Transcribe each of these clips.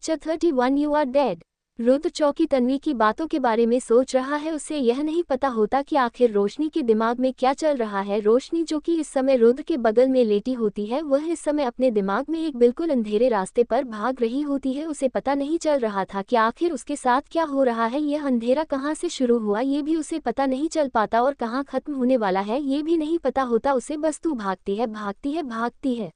31 you are dead. Rudra चौकी तन्वी की बातों के बारे में सोच रहा है। उसे यह नहीं पता होता कि आखिर रोशनी के दिमाग में क्या चल रहा है। रोशनी जो कि इस समय रुद्र के बगल में लेटी होती है, वह इस समय अपने दिमाग में एक बिल्कुल अंधेरे रास्ते पर भाग रही होती है। उसे पता नहीं चल रहा था कि आखिर उसके साथ क्या हो रहा है। यह अंधेरा कहाँ से शुरू हुआ ये भी उसे पता नहीं चल पाता और कहाँ खत्म होने वाला है ये भी नहीं पता होता उसे। बस तू भागती है, भागती है, भागती है।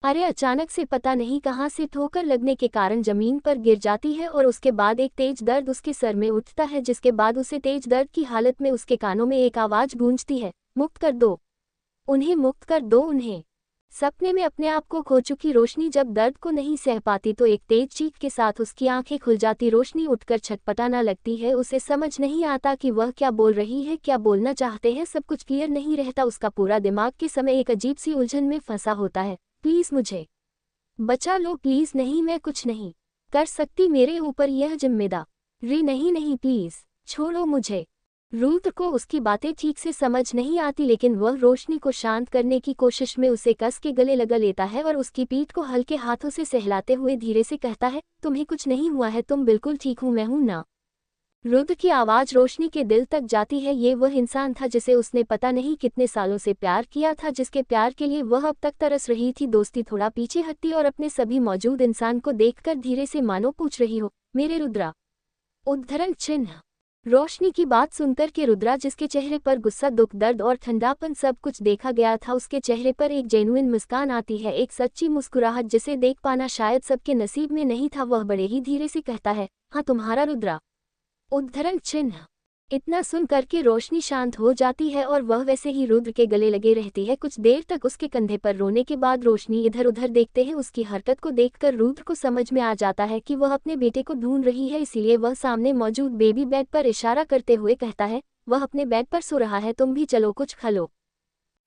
अरे अचानक से पता नहीं कहां से ठोकर लगने के कारण जमीन पर गिर जाती है और उसके बाद एक तेज दर्द उसके सर में उठता है, जिसके बाद उसे तेज दर्द की हालत में उसके कानों में एक आवाज गूंजती है, मुक्त कर दो उन्हें, मुक्त कर दो उन्हें। सपने में अपने आप को खो चुकी रोशनी जब दर्द को नहीं सह पाती तो एक तेज चीख के साथ उसकी आंखें खुल जाती। रोशनी उठकर छटपटाना लगती है। उसे समझ नहीं आता कि वह क्या बोल रही है, क्या बोलना चाहते हैं। सब कुछ क्लियर नहीं रहता। उसका पूरा दिमाग के समय एक अजीब सी उलझन में फंसा होता है। प्लीज मुझे बचा लो, प्लीज। नहीं, मैं कुछ नहीं कर सकती, मेरे ऊपर यह जिम्मेदारी नहीं, नहीं प्लीज छोड़ो मुझे। रुद्र को उसकी बातें ठीक से समझ नहीं आती, लेकिन वह रोशनी को शांत करने की कोशिश में उसे कस के गले लगा लेता है और उसकी पीठ को हल्के हाथों से सहलाते हुए धीरे से कहता है, तुम्हें कुछ नहीं हुआ है, तुम बिल्कुल ठीक हूँ, मैं हूँ ना। रुद्र की आवाज रोशनी के दिल तक जाती है। ये वह इंसान था जिसे उसने पता नहीं कितने सालों से प्यार किया था, जिसके प्यार के लिए वह अब तक तरस रही थी। दोस्ती थोड़ा पीछे हटती और अपने सभी मौजूद इंसान को देखकर धीरे से मानो पूछ रही हो, मेरे रुद्रा? उद्धरण चिन्ह। रोशनी की बात सुनकर के रुद्रा, जिसके चेहरे पर गुस्सा, दुख, दर्द और ठंडापन सब कुछ देखा गया था, उसके चेहरे पर एक जेन्युइन मुस्कान आती है, एक सच्ची मुस्कुराहट जिसे देख पाना शायद सबके नसीब में नहीं था। वह बड़े ही धीरे से कहता है, हाँ तुम्हारा रुद्रा। उद्धरण चिन्ह। इतना सुन करके रोशनी शांत हो जाती है और वह वैसे ही रुद्र के गले लगे रहती है। कुछ देर तक उसके कंधे पर रोने के बाद रोशनी इधर उधर देखते हैं। उसकी हरकत को देखकर रुद्र को समझ में आ जाता है कि वह अपने बेटे को ढूंढ रही है, इसीलिए वह सामने मौजूद बेबी बेड पर इशारा करते हुए कहता है, वह अपने बेड पर सो रहा है, तुम भी चलो कुछ खा लो।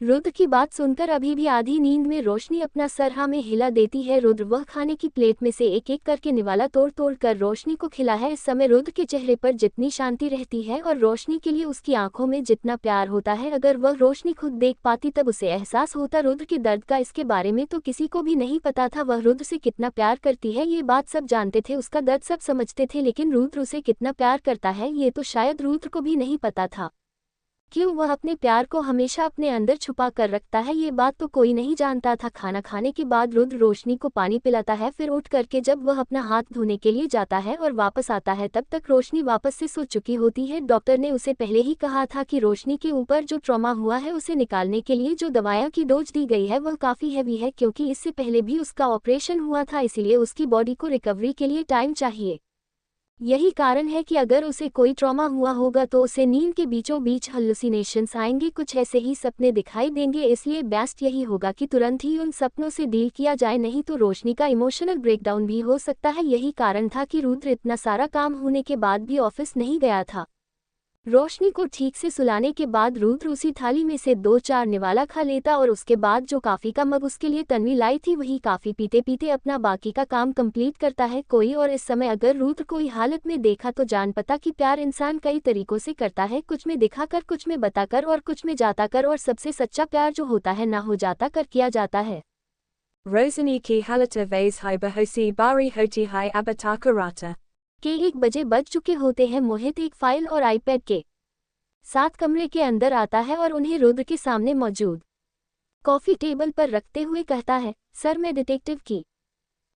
रुद्र की बात सुनकर अभी भी आधी नींद में रोशनी अपना सर हाँ में हिला देती है। रुद्र वह खाने की प्लेट में से एक एक करके निवाला तोड़ तोड़ कर रोशनी को खिला है। इस समय रुद्र के चेहरे पर जितनी शांति रहती है और रोशनी के लिए उसकी आंखों में जितना प्यार होता है, अगर वह रोशनी खुद देख पाती तब उसे एहसास होता रुद्र के दर्द का। इसके बारे में तो किसी को भी नहीं पता था वह रुद्र से कितना प्यार करती है। ये बात सब जानते थे, उसका दर्द सब समझते थे, लेकिन रुद्र उसे कितना प्यार करता है ये तो शायद रुद्र को भी नहीं पता था। क्यों वह अपने प्यार को हमेशा अपने अंदर छुपा कर रखता है, ये बात तो कोई नहीं जानता था। खाना खाने के बाद रुद्र रोशनी को पानी पिलाता है, फिर उठ करके जब वह अपना हाथ धोने के लिए जाता है और वापस आता है तब तक रोशनी वापस से सो चुकी होती है। डॉक्टर ने उसे पहले ही कहा था कि रोशनी के ऊपर जो ट्रॉमा हुआ है उसे निकालने के लिए जो दवाइयाँ की डोज दी गई है वह काफ़ी हैवी है, क्योंकि इससे पहले भी उसका ऑपरेशन हुआ था, इसीलिए उसकी बॉडी को रिकवरी के लिए टाइम चाहिए। यही कारण है कि अगर उसे कोई ट्रॉमा हुआ होगा तो उसे नींद के बीचों बीच हल्यूसिनेशंस आएंगे, कुछ ऐसे ही सपने दिखाई देंगे। इसलिए बेस्ट यही होगा कि तुरंत ही उन सपनों से डील किया जाए, नहीं तो रोशनी का इमोशनल ब्रेकडाउन भी हो सकता है। यही कारण था कि रुद्र इतना सारा काम होने के बाद भी ऑफिस नहीं गया था। रोशनी को ठीक से सुलाने के बाद रुद्र उसी थाली में से 2-4 निवाला खा लेता और उसके बाद जो कॉफ़ी का मग उसके लिए तन्वी लाई थी वही कॉफ़ी पीते पीते अपना बाकी का काम कंप्लीट करता है कोई। और इस समय अगर रुद्र कोई हालत में देखा तो जान पता कि प्यार इंसान कई तरीकों से करता है, कुछ में दिखाकर, कुछ में बताकर और कुछ में जाता कर, और सबसे सच्चा प्यार जो होता है ना हो जाता कर किया जाता है। Rosani ki halata vase hai bahosi bari hoti hai abatakarata के 1 बजे बज चुके होते हैं। मोहित एक फाइल और आईपैड के साथ कमरे के अंदर आता है और उन्हें रुद्र के सामने मौजूद कॉफी टेबल पर रखते हुए कहता है, सर मैं डिटेक्टिव की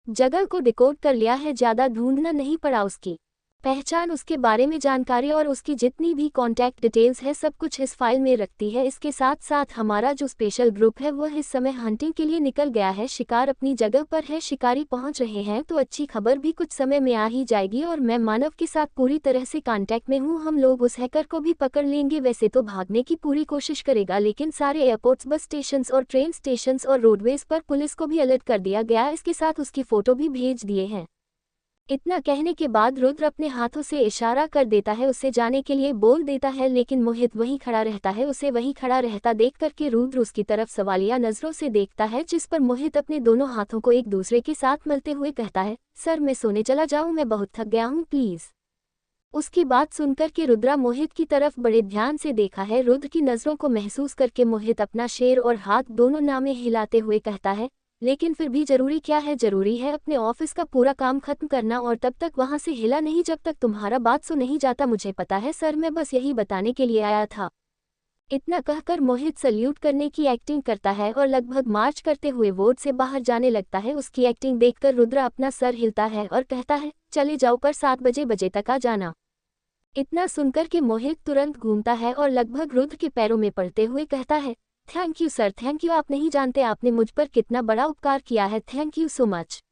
जगह को डिकोड कर लिया है, ज़्यादा ढूंढना नहीं पड़ा। उसकी पहचान, उसके बारे में जानकारी और उसकी जितनी भी कॉन्टैक्ट डिटेल्स है सब कुछ इस फाइल में रखती है। इसके साथ साथ हमारा जो स्पेशल ग्रुप है वह इस समय हंटिंग के लिए निकल गया है। शिकार अपनी जगह पर है, शिकारी पहुंच रहे हैं, तो अच्छी खबर भी कुछ समय में आ ही जाएगी। और मैं मानव के साथ पूरी तरह से कांटेक्ट में हूं, हम लोग उस हैकर को भी पकड़ लेंगे। वैसे तो भागने की पूरी कोशिश करेगा, लेकिन सारे एयरपोर्ट्स, बस स्टेशंस और ट्रेन स्टेशंस और रोडवेज पर पुलिस को भी अलर्ट कर दिया गया। इसके साथ उसकी फोटो भी भेज दिए हैं। इतना कहने के बाद रुद्र अपने हाथों से इशारा कर देता है, उससे जाने के लिए बोल देता है, लेकिन मोहित वहीं खड़ा रहता है। उसे वहीं खड़ा रहता देख करके रुद्र उसकी तरफ सवालिया नजरों से देखता है, जिस पर मोहित अपने दोनों हाथों को एक दूसरे के साथ मलते हुए कहता है, सर मैं सोने चला जाऊं, मैं बहुत थक गया हूं, प्लीज। उसकी बात सुनकर के रुद्रा मोहित की तरफ बड़े ध्यान से देखा है। रुद्र की नजरों को महसूस करके मोहित अपना शेर और हाथ दोनों नामे हिलाते हुए कहता है, लेकिन फिर भी जरूरी क्या है, जरूरी है अपने ऑफिस का पूरा काम खत्म करना और तब तक वहां से हिला नहीं जब तक तुम्हारा बात सो नहीं जाता। मुझे पता है सर, मैं बस यही बताने के लिए आया था। इतना कहकर मोहित सल्यूट करने की एक्टिंग करता है और लगभग मार्च करते हुए वोर्ड से बाहर जाने लगता है। उसकी एक्टिंग देखकर रुद्र अपना सर हिलता है और कहता है, चले जाओ पर 7 बजे तक आ जाना। इतना सुनकर के मोहित तुरंत घूमता है और लगभग रुद्र के पैरों में पड़ते हुए कहता है, thank you sir, thank you. आप नहीं जानते आपने मुझ पर कितना बड़ा उपकार किया है, थैंक यू सो मच।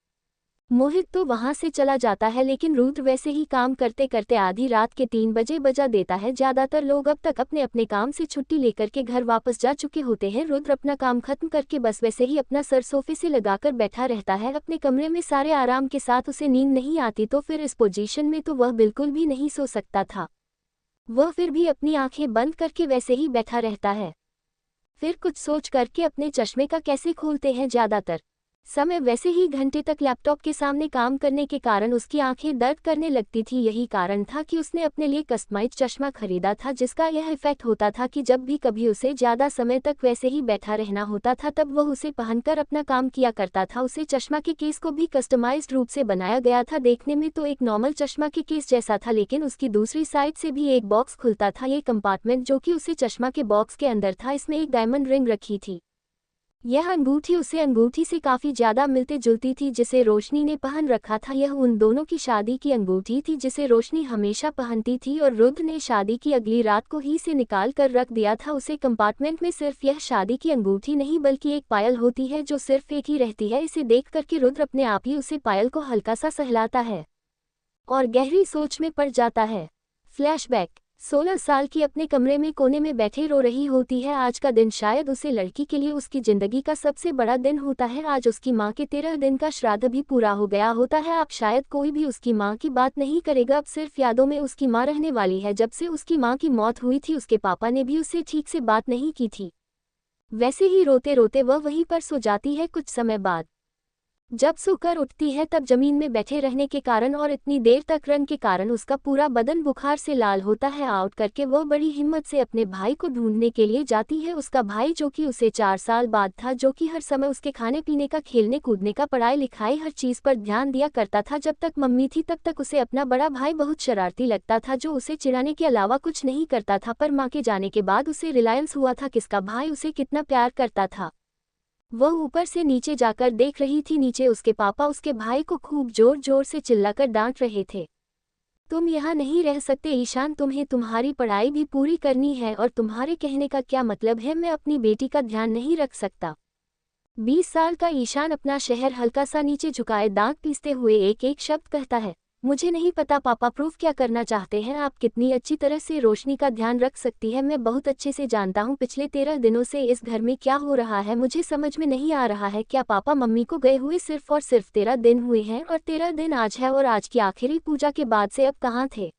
मोहित तो वहां से चला जाता है, लेकिन रुद्र वैसे ही काम करते करते आधी रात के 3 बजे बजा देता है। ज्यादातर लोग अब तक अपने अपने काम से छुट्टी लेकर के घर वापस जा चुके होते हैं। रुद्र अपना काम खत्म करके बस वैसे ही अपना सर सोफे से लगाकर बैठा रहता है अपने कमरे में सारे आराम के साथ। उसे नींद नहीं आती तो फिर इस पोजीशन में तो वह बिल्कुल भी नहीं सो सकता था। वह फिर भी अपनी आंखें बंद करके वैसे ही बैठा रहता है। फिर कुछ सोच करके अपने चश्मे का कैसे खोलते हैं। ज्यादातर समय वैसे ही घंटे तक लैपटॉप के सामने काम करने के कारण उसकी आंखें दर्द करने लगती थी। यही कारण था कि उसने अपने लिए कस्टमाइज्ड चश्मा खरीदा था, जिसका यह इफेक्ट होता था कि जब भी कभी उसे ज़्यादा समय तक वैसे ही बैठा रहना होता था तब वह उसे पहनकर अपना काम किया करता था। उसे चश्मा के केस को भी कस्टमाइज्ड रूप से बनाया गया था। देखने में तो एक नॉर्मल चश्मा के केस जैसा था, लेकिन उसकी दूसरी साइड से भी एक बॉक्स खुलता था। ये कंपार्टमेंट जो कि उसे चश्मा के बॉक्स के अंदर था, इसमें एक डायमंड रिंग रखी थी। यह अंगूठी उसे अंगूठी से काफ़ी ज़्यादा मिलती जुलती थी जिसे रोशनी ने पहन रखा था। यह उन दोनों की शादी की अंगूठी थी जिसे रोशनी हमेशा पहनती थी और रुद्र ने शादी की अगली रात को ही से निकाल कर रख दिया था उसे कंपार्टमेंट में। सिर्फ यह शादी की अंगूठी नहीं बल्कि एक पायल होती है जो सिर्फ एक ही रहती है। इसे देख करके रुद्र अपने आप ही उसे पायल को हल्का सा सहलाता है और गहरी सोच में पड़ जाता है। फ्लैशबैक, 16 साल की अपने कमरे में कोने में बैठे रो रही होती है। आज का दिन शायद उसे लड़की के लिए उसकी जिंदगी का सबसे बड़ा दिन होता है। आज उसकी माँ के 13 दिन का श्राद्ध भी पूरा हो गया होता है। अब शायद कोई भी उसकी माँ की बात नहीं करेगा, अब सिर्फ यादों में उसकी माँ रहने वाली है। जब से उसकी माँ की मौत हुई थी उसके पापा ने भी उससे ठीक से बात नहीं की थी। वैसे ही रोते रोते वह वहीं पर सो जाती है। कुछ समय बाद जब सोकर उठती है तब जमीन में बैठे रहने के कारण और इतनी देर तक रन के कारण उसका पूरा बदन बुखार से लाल होता है। आउट करके वह बड़ी हिम्मत से अपने भाई को ढूंढने के लिए जाती है। उसका भाई जो कि उसे 4 साल बाद था, जो कि हर समय उसके खाने पीने का, खेलने कूदने का, पढ़ाई लिखाई हर चीज़ पर ध्यान दिया करता था। जब तक मम्मी थी तब तक उसे अपना बड़ा भाई बहुत शरारती लगता था जो उसे चिढ़ाने के अलावा कुछ नहीं करता था। पर माँ के जाने के बाद उसे रिलायंस हुआ था किसका भाई उसे कितना प्यार करता था। वह ऊपर से नीचे जाकर देख रही थी। नीचे उसके पापा उसके भाई को खूब जोर जोर से चिल्लाकर डांट रहे थे, तुम यहाँ नहीं रह सकते ईशान, तुम्हें तुम्हारी पढ़ाई भी पूरी करनी है और तुम्हारे कहने का क्या मतलब है, मैं अपनी बेटी का ध्यान नहीं रख सकता। 20 साल का ईशान अपना शहर हल्का सा नीचे झुकाए दांत पीसते हुए एक एक शब्द कहता है, मुझे नहीं पता पापा प्रूफ क्या करना चाहते हैं आप, कितनी अच्छी तरह से रोशनी का ध्यान रख सकती है, मैं बहुत अच्छे से जानता हूँ पिछले 13 दिनों से इस घर में क्या हो रहा है। मुझे समझ में नहीं आ रहा है, क्या पापा मम्मी को गए हुए सिर्फ और सिर्फ 13 दिन हुए हैं और 13 दिन आज है और आज की आखिरी पूजा के बाद से अब कहाँ थे।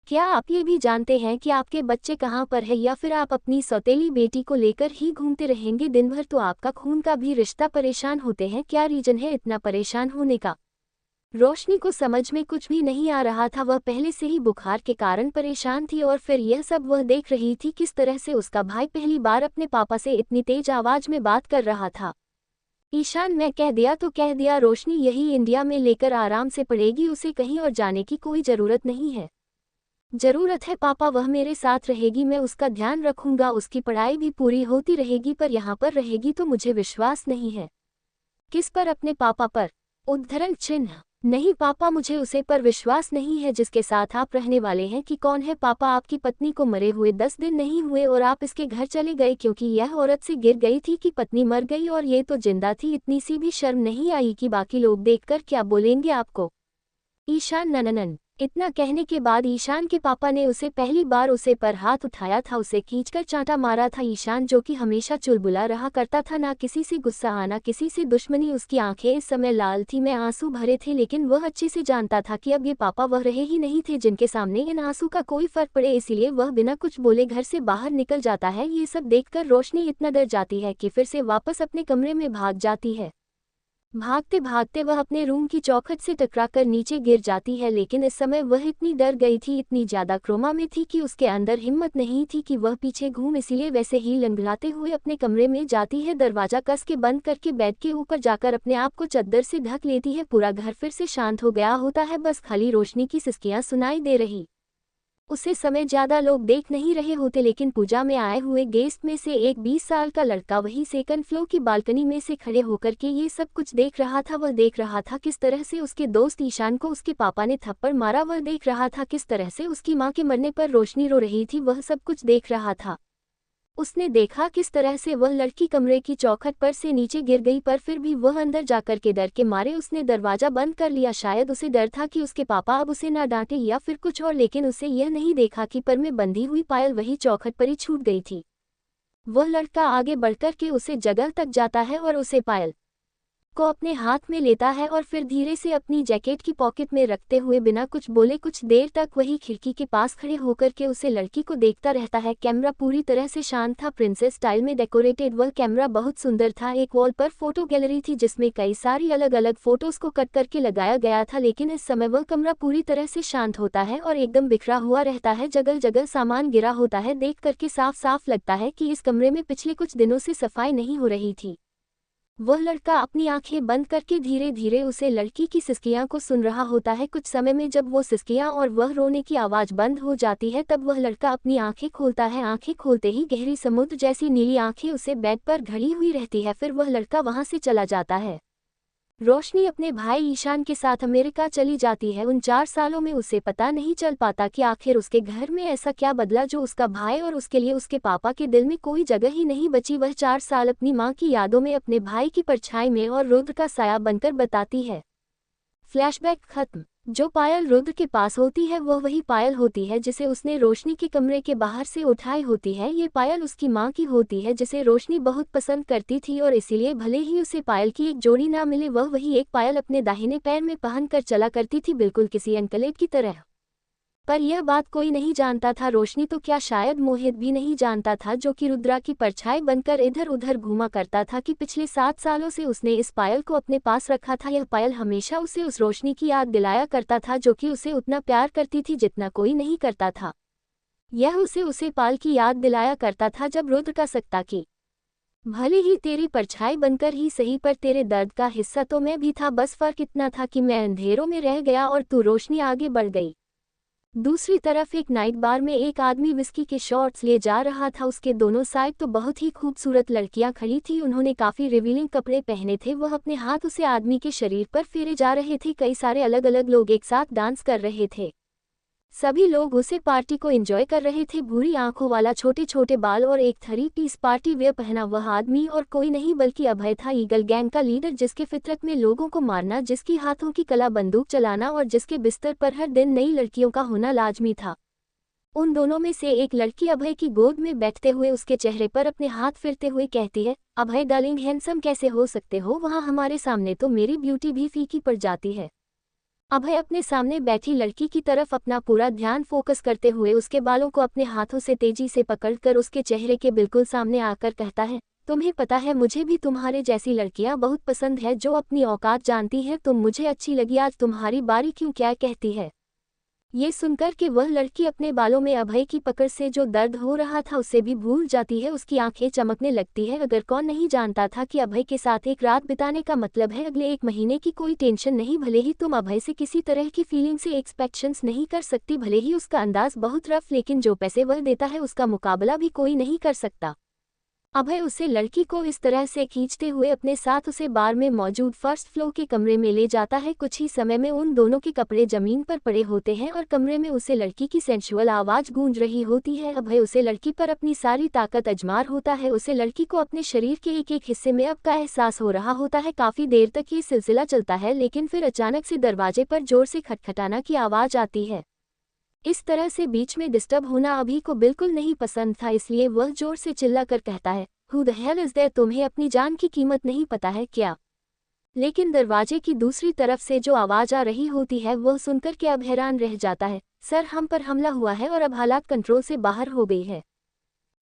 क्या आप ये भी जानते हैं कि आपके बच्चे कहाँ पर है, या फिर आप अपनी सौतेली बेटी को लेकर ही घूमते रहेंगे दिन भर, तो आपका खून का भी रिश्ता परेशान होते हैं, क्या रीजन है इतना परेशान होने का। रोशनी को समझ में कुछ भी नहीं आ रहा था। वह पहले से ही बुखार के कारण परेशान थी और फिर यह सब वह देख रही थी किस तरह से उसका भाई पहली बार अपने पापा से इतनी तेज आवाज में बात कर रहा था। ईशान, मैं कह दिया तो कह दिया, रोशनी यही इंडिया में लेकर आराम से पढ़ेगी, उसे कहीं और जाने की कोई ज़रूरत नहीं है। ज़रूरत है पापा, वह मेरे साथ रहेगी, मैं उसका ध्यान रखूंगा, उसकी पढ़ाई भी पूरी होती रहेगी, पर यहाँ पर रहेगी तो मुझे विश्वास नहीं है। किस पर? अपने पापा पर? उद्धरण चिन्ह। नहीं पापा, मुझे उसे पर विश्वास नहीं है जिसके साथ आप रहने वाले हैं। कि कौन है पापा? आपकी पत्नी को मरे हुए 10 दिन नहीं हुए और आप इसके घर चले गए क्योंकि यह औरत से गिर गई थी कि पत्नी मर गई और ये तो जिंदा थी। इतनी सी भी शर्म नहीं आई कि बाकी लोग देखकर क्या बोलेंगे आपको। ईशान नननन। इतना कहने के बाद ईशान के पापा ने उसे पहली बार उसे पर हाथ उठाया था, उसे खींचकर चांटा मारा था। ईशान जो कि हमेशा चुलबुला रहा करता था, ना किसी से गुस्सा आना किसी से दुश्मनी, उसकी आंखें इस समय लाल थी में आंसू भरे थे, लेकिन वह अच्छे से जानता था कि अब ये पापा वह रहे ही नहीं थे जिनके सामने इन आंसू का कोई फर्क पड़े, इसलिए वह बिना कुछ बोले घर से बाहर निकल जाता है। ये सब देखकर रोशनी इतना डर जाती है कि फिर से वापस अपने कमरे में भाग जाती है। भागते भागते वह अपने रूम की चौखट से टकराकर नीचे गिर जाती है, लेकिन इस समय वह इतनी डर गई थी, इतनी ज्यादा क्रोमा में थी कि उसके अंदर हिम्मत नहीं थी कि वह पीछे घूम, इसीलिए वैसे ही लंगड़ाते हुए अपने कमरे में जाती है, दरवाजा कस के बंद करके बेड के ऊपर जाकर अपने आप को चद्दर से ढक लेती है। पूरा घर फिर से शांत हो गया होता है, बस खाली रोशनी की सिसकियां सुनाई दे रही। उसे समय ज्यादा लोग देख नहीं रहे होते, लेकिन पूजा में आए हुए गेस्ट में से एक 20 साल का लड़का वही सेकंड फ्लोर की बालकनी में से खड़े होकर के ये सब कुछ देख रहा था। वह देख रहा था किस तरह से उसके दोस्त ईशान को उसके पापा ने थप्पड़ मारा, वह देख रहा था किस तरह से उसकी माँ के मरने पर रोशनी रो रही थी, वह सब कुछ देख रहा था। उसने देखा किस तरह से वह लड़की कमरे की चौखट पर से नीचे गिर गई, पर फिर भी वह अंदर जाकर के डर के मारे उसने दरवाजा बंद कर लिया। शायद उसे डर था कि उसके पापा अब उसे ना डांटे या फिर कुछ और, लेकिन उसे यह नहीं देखा कि पर में बंधी हुई पायल वही चौखट पर ही छूट गई थी। वह लड़का आगे बढ़कर के उसे जगह तक जाता है और उसे पायल को अपने हाथ में लेता है और फिर धीरे से अपनी जैकेट की पॉकेट में रखते हुए बिना कुछ बोले कुछ देर तक वही खिड़की के पास खड़े होकर के उसे लड़की को देखता रहता है। कैमरा पूरी तरह से शांत था, प्रिंसेस स्टाइल में डेकोरेटेड वह कैमरा बहुत सुंदर था। एक वॉल पर फोटो गैलरी थी जिसमें कई सारी अलग अलग फोटोज को कट करके लगाया गया था, लेकिन इस समय वह कमरा पूरी तरह से शांत होता है और एकदम बिखरा हुआ रहता है, जगह जगह सामान गिरा होता है। देख करके साफ साफ लगता है कि इस कमरे में पिछले कुछ दिनों से सफाई नहीं हो रही थी। वह लड़का अपनी आंखें बंद करके धीरे धीरे उसे लड़की की सिसकियां को सुन रहा होता है। कुछ समय में जब वो सिसकियां और वह रोने की आवाज बंद हो जाती है, तब वह लड़का अपनी आंखें खोलता है। आंखें खोलते ही गहरी समुद्र जैसी नीली आंखें उसे बेड पर घड़ी हुई रहती है, फिर वह लड़का वहां से चला जाता है। रोशनी अपने भाई ईशान के साथ अमेरिका चली जाती है। उन 4 सालों में उसे पता नहीं चल पाता कि आखिर उसके घर में ऐसा क्या बदला जो उसका भाई और उसके लिए उसके पापा के दिल में कोई जगह ही नहीं बची। वह 4 साल अपनी माँ की यादों में, अपने भाई की परछाई में और रुद्र का साया बनकर बताती है। फ्लैशबैक खत्म। जो पायल रुद्र के पास होती है वह वही पायल होती है जिसे उसने रोशनी के कमरे के बाहर से उठाई होती है। ये पायल उसकी माँ की होती है जिसे रोशनी बहुत पसंद करती थी, और इसीलिए भले ही उसे पायल की एक जोड़ी ना मिले, वह वही एक पायल अपने दाहिने पैर में पहनकर चला करती थी, बिल्कुल किसी अंकलेट की तरह। पर यह बात कोई नहीं जानता था, रोशनी तो क्या शायद मोहित भी नहीं जानता था, जो कि रुद्रा की परछाई बनकर इधर उधर घूमा करता था, कि पिछले 7 सालों से उसने इस पायल को अपने पास रखा था। यह पायल हमेशा उसे उस रोशनी की याद दिलाया करता था जो कि उसे उतना प्यार करती थी जितना कोई नहीं करता था। यह उसे पाल की याद दिलाया करता था जब रुद्र का सकता कि भले ही तेरी परछाई बनकर ही सही, पर तेरे दर्द का हिस्सा तो मैं भी था, बस फर्क इतना था कि मैं अंधेरों में रह गया और तू रोशनी आगे बढ़ गई। दूसरी तरफ एक नाइट बार में एक आदमी विस्की के शॉट्स ले जा रहा था। उसके दोनों साइड तो बहुत ही खूबसूरत लड़कियां खड़ी थी, उन्होंने काफी रिवीलिंग कपड़े पहने थे। वह अपने हाथ उसे आदमी के शरीर पर फेरे जा रहे थे। कई सारे अलग अलग लोग एक साथ डांस कर रहे थे। सभी लोग उसे पार्टी को एंजॉय कर रहे थे। भूरी आंखों वाला, छोटे छोटे बाल और एक 3 पीस पार्टी वेयर पहना वह आदमी और कोई नहीं बल्कि अभय था, ईगल गैंग का लीडर, जिसके फितरत में लोगों को मारना, जिसकी हाथों की कला बंदूक चलाना और जिसके बिस्तर पर हर दिन नई लड़कियों का होना लाजमी था। उन दोनों में से एक लड़की अभय की गोद में बैठते हुए उसके चेहरे पर अपने हाथ फिरते हुए कहती है, अभय डार्लिंग, हैंडसम कैसे हो सकते हो, वहाँ हमारे सामने तो मेरी ब्यूटी भी फीकी पड़ जाती है। अभय अपने सामने बैठी लड़की की तरफ अपना पूरा ध्यान फोकस करते हुए उसके बालों को अपने हाथों से तेजी से पकड़कर उसके चेहरे के बिल्कुल सामने आकर कहता है, तुम्हें पता है मुझे भी तुम्हारे जैसी लड़कियां बहुत पसंद है जो अपनी औकात जानती है। तुम मुझे अच्छी लगी, आज तुम्हारी बारी क्यों, क्या कहती है। ये सुनकर कि वह लड़की अपने बालों में अभय की पकड़ से जो दर्द हो रहा था उसे भी भूल जाती है, उसकी आंखें चमकने लगती है। अगर कौन नहीं जानता था कि अभय के साथ एक रात बिताने का मतलब है अगले 1 महीने की कोई टेंशन नहीं। भले ही तुम अभय से किसी तरह की फीलिंग से एक्सपेक्टेशंस नहीं कर सकती, भले ही उसका अंदाज बहुत रफ, लेकिन जो पैसे वह देता है उसका मुकाबला भी कोई नहीं कर सकता। अभय उसे लड़की को इस तरह से खींचते हुए अपने साथ उसे बार में मौजूद फर्स्ट फ्लोर के कमरे में ले जाता है। कुछ ही समय में उन दोनों के कपड़े जमीन पर पड़े होते हैं और कमरे में उसे लड़की की सेंसुअल आवाज गूंज रही होती है। अभय उसे लड़की पर अपनी सारी ताकत अजमार होता है। उसे लड़की को अपने शरीर के एक एक हिस्से में अब का एहसास हो रहा होता है। काफी देर तक ये सिलसिला चलता है, लेकिन फिर अचानक से दरवाजे पर जोर से खटखटाना की आवाज आती है। इस तरह से बीच में डिस्टर्ब होना अभी को बिल्कुल नहीं पसंद था, इसलिए वह जोर से चिल्लाकर कहता है, Who the hell is there? तुम्हें अपनी जान की कीमत नहीं पता है क्या। लेकिन दरवाजे की दूसरी तरफ से जो आवाज आ रही होती है वह सुनकर के अब हैरान रह जाता है। सर, हम पर हमला हुआ है और अब हालात कंट्रोल से बाहर हो गई है।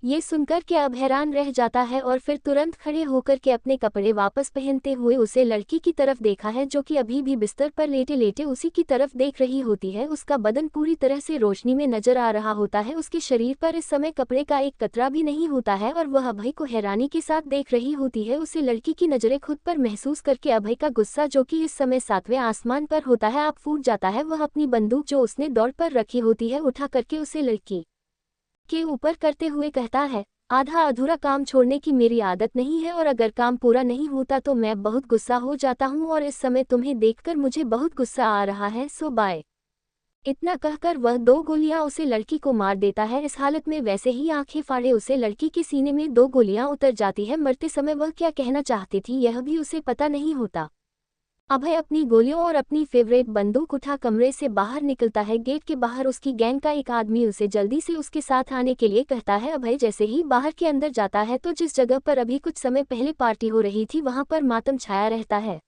ये सुनकर के अब हैरान रह जाता है और फिर तुरंत खड़े होकर के अपने कपड़े वापस पहनते हुए उसे लड़की की तरफ देखा है जो कि अभी भी बिस्तर पर लेटे लेटे उसी की तरफ देख रही होती है। उसका बदन पूरी तरह से रोशनी में नजर आ रहा होता है, उसके शरीर पर इस समय कपड़े का एक कतरा भी नहीं होता है और वह अभय को हैरानी के साथ देख रही होती है। उसे लड़की की नजरें खुद पर महसूस करके अभय का गुस्सा जो कि इस समय 7वें आसमान पर होता है आप फूट जाता है। वह अपनी बंदूक जो उसने दौड़ पर रखी होती है उठा करके उसे लड़की के ऊपर करते हुए कहता है, आधा अधूरा काम छोड़ने की मेरी आदत नहीं है और अगर काम पूरा नहीं होता तो मैं बहुत गुस्सा हो जाता हूँ और इस समय तुम्हें देखकर मुझे बहुत गुस्सा आ रहा है, सो बाय। इतना कहकर वह 2 गोलियां उसे लड़की को मार देता है। इस हालत में वैसे ही आंखें फाड़े उसे लड़की के सीने में 2 गोलियां उतर जाती है। मरते समय वह क्या कहना चाहती थी यह भी उसे पता नहीं होता। अभय अपनी गोलियों और अपनी फेवरेट बंदूक उठा कमरे से बाहर निकलता है। गेट के बाहर उसकी गैंग का एक आदमी उसे जल्दी से उसके साथ आने के लिए कहता है। अभय जैसे ही बाहर के अंदर जाता है तो जिस जगह पर अभी कुछ समय पहले पार्टी हो रही थी वहां पर मातम छाया रहता है।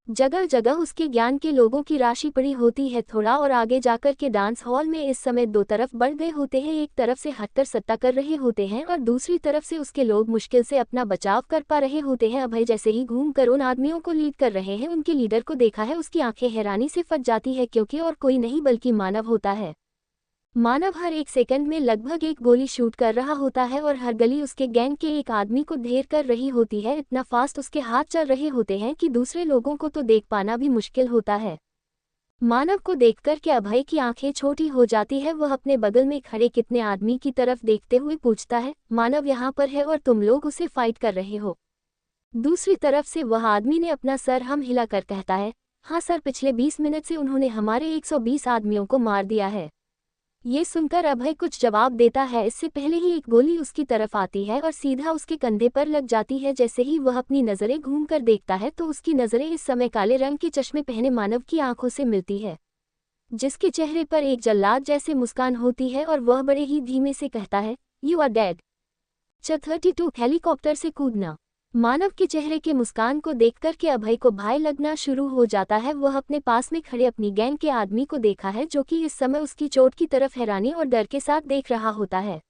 जगह जगह उसके ज्ञान के लोगों की राशि पड़ी होती है। थोड़ा और आगे जाकर के डांस हॉल में इस समय 2 तरफ बढ़ गए होते हैं। एक तरफ से हटकर सट्टा कर रहे होते हैं और दूसरी तरफ से उसके लोग मुश्किल से अपना बचाव कर पा रहे होते हैं। अभय जैसे ही घूम कर उन आदमियों को लीड कर रहे हैं उनके लीडर को देखा है, उसकी आंखें हैरानी से फट जाती है क्योंकि और कोई नहीं बल्कि मानव होता है। मानव हर एक सेकंड में लगभग 1 गोली शूट कर रहा होता है और हर गली उसके गैंग के एक आदमी को ढेर कर रही होती है। इतना फास्ट उसके हाथ चल रहे होते हैं कि दूसरे लोगों को तो देख पाना भी मुश्किल होता है। मानव को देखकर के अभय की आंखें छोटी हो जाती है। वह अपने बगल में खड़े कितने आदमी की तरफ देखते हुए पूछता है, मानव यहाँ पर है और तुम लोग उसे फाइट कर रहे हो? दूसरी तरफ से वह आदमी ने अपना सर हम हिलाकर कहता है, हाँ सर, पिछले 20 मिनट से उन्होंने हमारे 120 आदमियों को मार दिया है। ये सुनकर अभय कुछ जवाब देता है इससे पहले ही एक गोली उसकी तरफ आती है और सीधा उसके कंधे पर लग जाती है। जैसे ही वह अपनी नज़रें घूमकर देखता है तो उसकी नज़रें इस समय काले रंग के चश्मे पहने मानव की आंखों से मिलती है, जिसके चेहरे पर एक जल्लाद जैसे मुस्कान होती है और वह बड़े ही धीमे से कहता है, यू आर डेड। 32 हेलीकॉप्टर से कूदना। मानव के चेहरे के मुस्कान को देखकर के अभय को भय लगना शुरू हो जाता है। वह अपने पास में खड़े अपनी गैंग के आदमी को देखा है जो कि इस समय उसकी चोट की तरफ हैरानी और डर के साथ देख रहा होता है।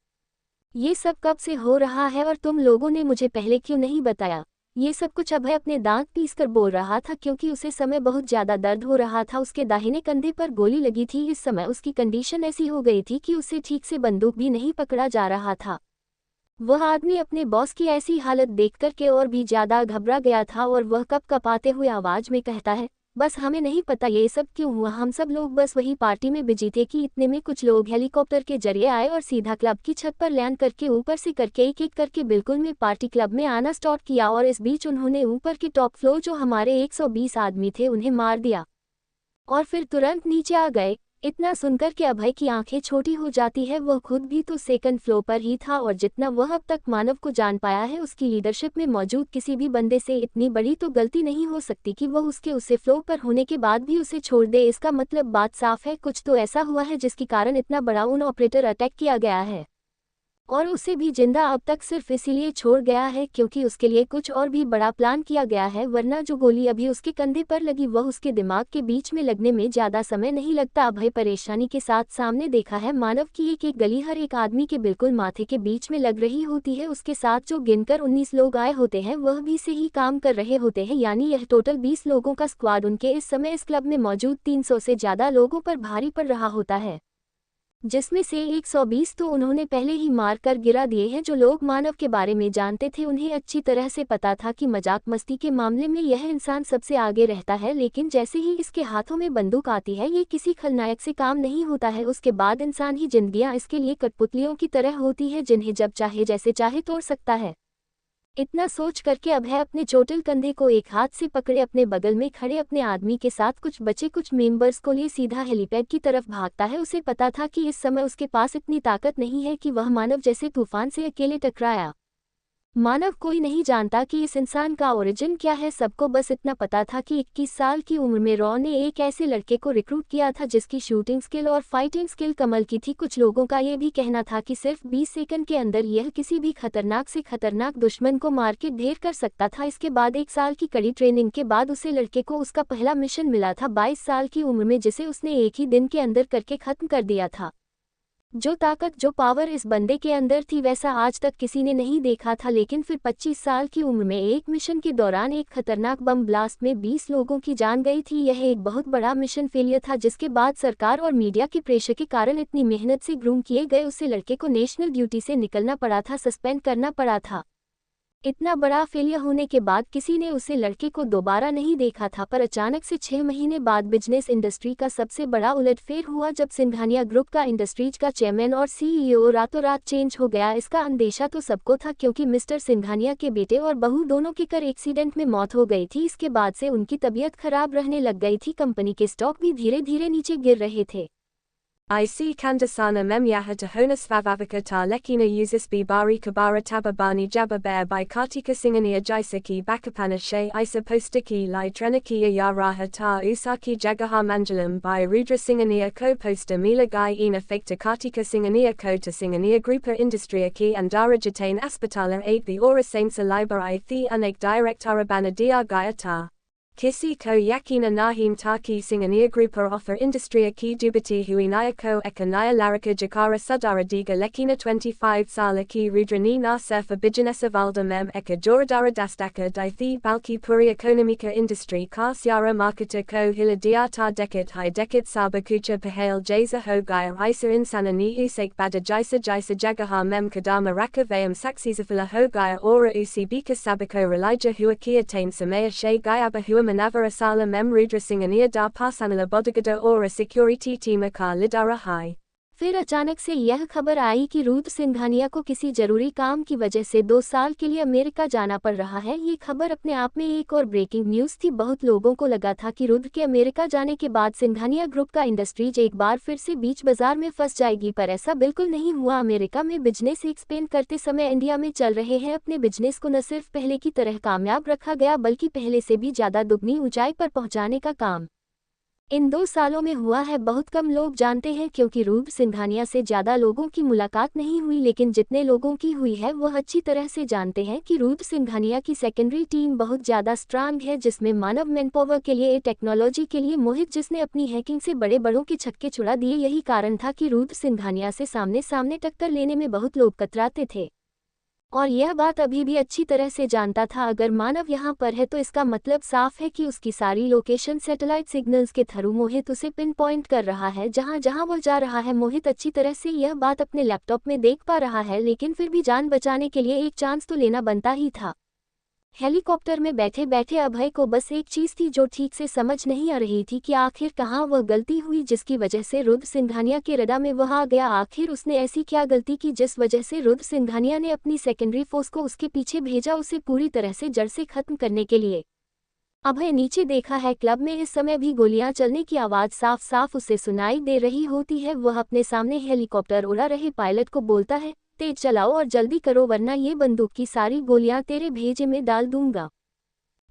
ये सब कब से हो रहा है और तुम लोगों ने मुझे पहले क्यों नहीं बताया? ये सब कुछ अभय अपने दांत पीसकर बोल रहा था क्योंकि उसे समय बहुत ज्यादा दर्द हो रहा था। उसके दाहिने कंधे पर गोली लगी थी। इस समय उसकी कंडीशन ऐसी हो गई थी कि उसे ठीक से बंदूक भी नहीं पकड़ा जा रहा था। वह आदमी अपने बॉस की ऐसी हालत देखकर के और भी ज्यादा घबरा गया था और वह कँपाते हुए आवाज में कहता है, बस हमें नहीं पता ये सब क्यों हुआ, हम सब लोग बस वही पार्टी में बिजी थे कि इतने में कुछ लोग हेलीकॉप्टर के जरिए आए और सीधा क्लब की छत पर लैंड करके ऊपर से करके एक एक करके बिल्कुल में पार्टी क्लब में आना स्टार्ट किया और इस बीच उन्होंने ऊपर के टॉप फ्लोर जो हमारे 120 आदमी थे उन्हें मार दिया और फिर तुरंत नीचे आ गए। इतना सुनकर के अभय की आंखें छोटी हो जाती है। वह खुद भी तो 2nd फ्लोर पर ही था और जितना वह अब तक मानव को जान पाया है उसकी लीडरशिप में मौजूद किसी भी बंदे से इतनी बड़ी तो गलती नहीं हो सकती कि वह उसे फ्लोर पर होने के बाद भी उसे छोड़ दे। इसका मतलब बात साफ है, कुछ तो ऐसा हुआ है जिसके कारण इतना बड़ा उन ऑपरेटर अटैक किया गया है और उसे भी जिंदा अब तक सिर्फ इसीलिए छोड़ गया है क्योंकि उसके लिए कुछ और भी बड़ा प्लान किया गया है, वरना जो गोली अभी उसके कंधे पर लगी वह उसके दिमाग के बीच में लगने में ज्यादा समय नहीं लगता। अभय परेशानी के साथ सामने देखा है मानव की एक एक गली हर एक आदमी के बिल्कुल माथे के बीच में लग रही होती है। उसके साथ जो गिनकर 19 लोग आए होते हैं वह भी से ही काम कर रहे होते हैं, यानी यह टोटल 20 लोगों का स्क्वाड उनके इस समय इस क्लब में मौजूद 300 से ज्यादा लोगों पर भारी पड़ रहा होता है, जिसमें से 120 तो उन्होंने पहले ही मार कर गिरा दिए हैं। जो लोग मानव के बारे में जानते थे उन्हें अच्छी तरह से पता था कि मजाक मस्ती के मामले में यह इंसान सबसे आगे रहता है, लेकिन जैसे ही इसके हाथों में बंदूक आती है ये किसी खलनायक से काम नहीं होता है। उसके बाद इंसान ही जिंदगियां इसके लिए कठपुतलियों की तरह होती है जिन्हें जब चाहे जैसे चाहे तोड़ सकता है। इतना सोच करके अभय अपने चोटिल कंधे को एक हाथ से पकड़े अपने बगल में खड़े अपने आदमी के साथ कुछ बचे कुछ मेंबर्स को लिए सीधा हेलीपैड की तरफ भागता है। उसे पता था कि इस समय उसके पास इतनी ताकत नहीं है कि वह मानव जैसे तूफान से अकेले टकराया। मानव कोई नहीं जानता कि इस इंसान का ओरिजिन क्या है, सबको बस इतना पता था कि 21 साल की उम्र में रॉ ने एक ऐसे लड़के को रिक्रूट किया था जिसकी शूटिंग स्किल और फाइटिंग स्किल कमाल की थी। कुछ लोगों का ये भी कहना था कि सिर्फ 20 सेकंड के अंदर यह किसी भी खतरनाक से खतरनाक दुश्मन को मार के ढेर कर सकता था। इसके बाद 1 साल की कड़ी ट्रेनिंग के बाद उसे लड़के को उसका पहला मिशन मिला था 22 साल की उम्र में, जिसे उसने एक ही दिन के अंदर करके खत्म कर दिया था। जो ताकत जो पावर इस बंदे के अंदर थी वैसा आज तक किसी ने नहीं देखा था। लेकिन फिर 25 साल की उम्र में एक मिशन के दौरान एक खतरनाक बम ब्लास्ट में 20 लोगों की जान गई थी। यह एक बहुत बड़ा मिशन फेलियर था जिसके बाद सरकार और मीडिया के प्रेशर के कारण इतनी मेहनत से ग्रूम किए गए उसे लड़के को नेशनल ड्यूटी से निकलना पड़ा था, सस्पेंड करना पड़ा था। इतना बड़ा फेलियर होने के बाद किसी ने उसे लड़के को दोबारा नहीं देखा था। पर अचानक से 6 महीने बाद बिजनेस इंडस्ट्री का सबसे बड़ा उलटफेर हुआ जब सिंघानिया ग्रुप का इंडस्ट्रीज का चेयरमैन और सीईओ रातों रात चेंज हो गया। इसका अंदेशा तो सबको था क्योंकि मिस्टर सिंघानिया के बेटे और बहू दोनों की कार एक्सीडेंट में मौत हो गई थी। इसके बाद से उनकी तबीयत खराब रहने लग गई थी। कंपनी के स्टॉक भी धीरे धीरे नीचे गिर रहे थे। IC Kandasana Memyaha Tahona Svavavika Ta Lekina Uzisbi Bari Kabara Tababani Jababear by Kartika Singania Jaisaki Bakapana She Isa Postiki Lai Trenikia Yaraha Ta Usaki Jagaha Manjalam by Rudra Singania Co Poster Mila Gai Ina Fakta Kartika Singania Co to Singania Grupa Industria Ki and Dara Jatain Aspitala 8 the Aura Sainsa Libarai The Unik Direct Arabana Dia Gayata. Kisi ko yakina nahim taki singania grupa offer industria ki dubati huinaya ko ekanaya larika jakara sudara diga lekina 25 sala ki rudrani na surfa bijanesa valda mem eka joradara dastaka dithi balki puri economica industry ka siara marketa ko hiladiata dekat hi dekat sabakucha pahale jaza ho gaya isa insana ni usake bada jaisa jagaha mem kadama raka vayam saksizafila ho gaya ora usibika sabako relija huakia tain samaya shay gayaba hua Manavara Sala Mem Rudra Singania Da Pasanala Bodhigada Aura Security Tima Ka Lidara Hai। फिर अचानक से यह खबर आई कि रुद्र सिंघानिया को किसी जरूरी काम की वजह से 2 साल के लिए अमेरिका जाना पड़ रहा है। ये खबर अपने आप में एक और ब्रेकिंग न्यूज़ थी। बहुत लोगों को लगा था कि रुद्र के अमेरिका जाने के बाद सिंघानिया ग्रुप का इंडस्ट्रीज एक बार फिर से बीच बाजार में फंस जाएगी, पर ऐसा बिल्कुल नहीं हुआ। अमेरिका में बिजनेस एक्सपेंड करते समय इंडिया में चल रहे हैं अपने बिजनेस को न सिर्फ पहले की तरह कामयाब रखा गया बल्कि पहले से भी ज़्यादा दुगनी ऊंचाई पर पहुँचाने का काम इन 2 सालों में हुआ है। बहुत कम लोग जानते हैं क्योंकि रुद्र सिंघानिया से ज़्यादा लोगों की मुलाकात नहीं हुई, लेकिन जितने लोगों की हुई है वह अच्छी तरह से जानते हैं कि रुद्र सिंघानिया की सेकेंडरी टीम बहुत ज़्यादा स्ट्रांग है, जिसमें मानव मैनपावर के लिए टेक्नोलॉजी के लिए मोहित, जिसने अपनी हैकिंग से बड़े बड़ों के छक्के छुड़ा दिए। यही कारण था कि रुद्र सिंघानिया से सामने सामने टक्कर लेने में बहुत लोग कतराते थे और यह बात अभी भी अच्छी तरह से जानता था। अगर मानव यहाँ पर है तो इसका मतलब साफ है कि उसकी सारी लोकेशन सैटेलाइट सिग्नल्स के थ्रू मोहित उसे पिन पॉइंट कर रहा है जहाँ जहाँ वह जा रहा है। मोहित अच्छी तरह से यह बात अपने लैपटॉप में देख पा रहा है, लेकिन फिर भी जान बचाने के लिए एक चांस तो लेना बनता ही था। हेलीकॉप्टर में बैठे बैठे अभय को बस एक चीज़ थी जो ठीक से समझ नहीं आ रही थी कि आखिर कहाँ वह गलती हुई जिसकी वजह से रुद्र सिंघानिया के रडार में वह आ गया। आखिर उसने ऐसी क्या गलती की जिस वजह से रुद्र सिंघानिया ने अपनी सेकेंडरी फोर्स को उसके पीछे भेजा, उसे पूरी तरह से जड़ से खत्म करने के लिए। अभय नीचे देखा है, क्लब में इस समय भी गोलियां चलने की आवाज़ साफ साफ उसे सुनाई दे रही होती है। वह अपने सामने हेलीकॉप्टर उड़ा रहे पायलट को बोलता है, तेज चलाओ और जल्दी करो वरना ये बंदूक की सारी गोलियां तेरे भेजे में डाल दूंगा।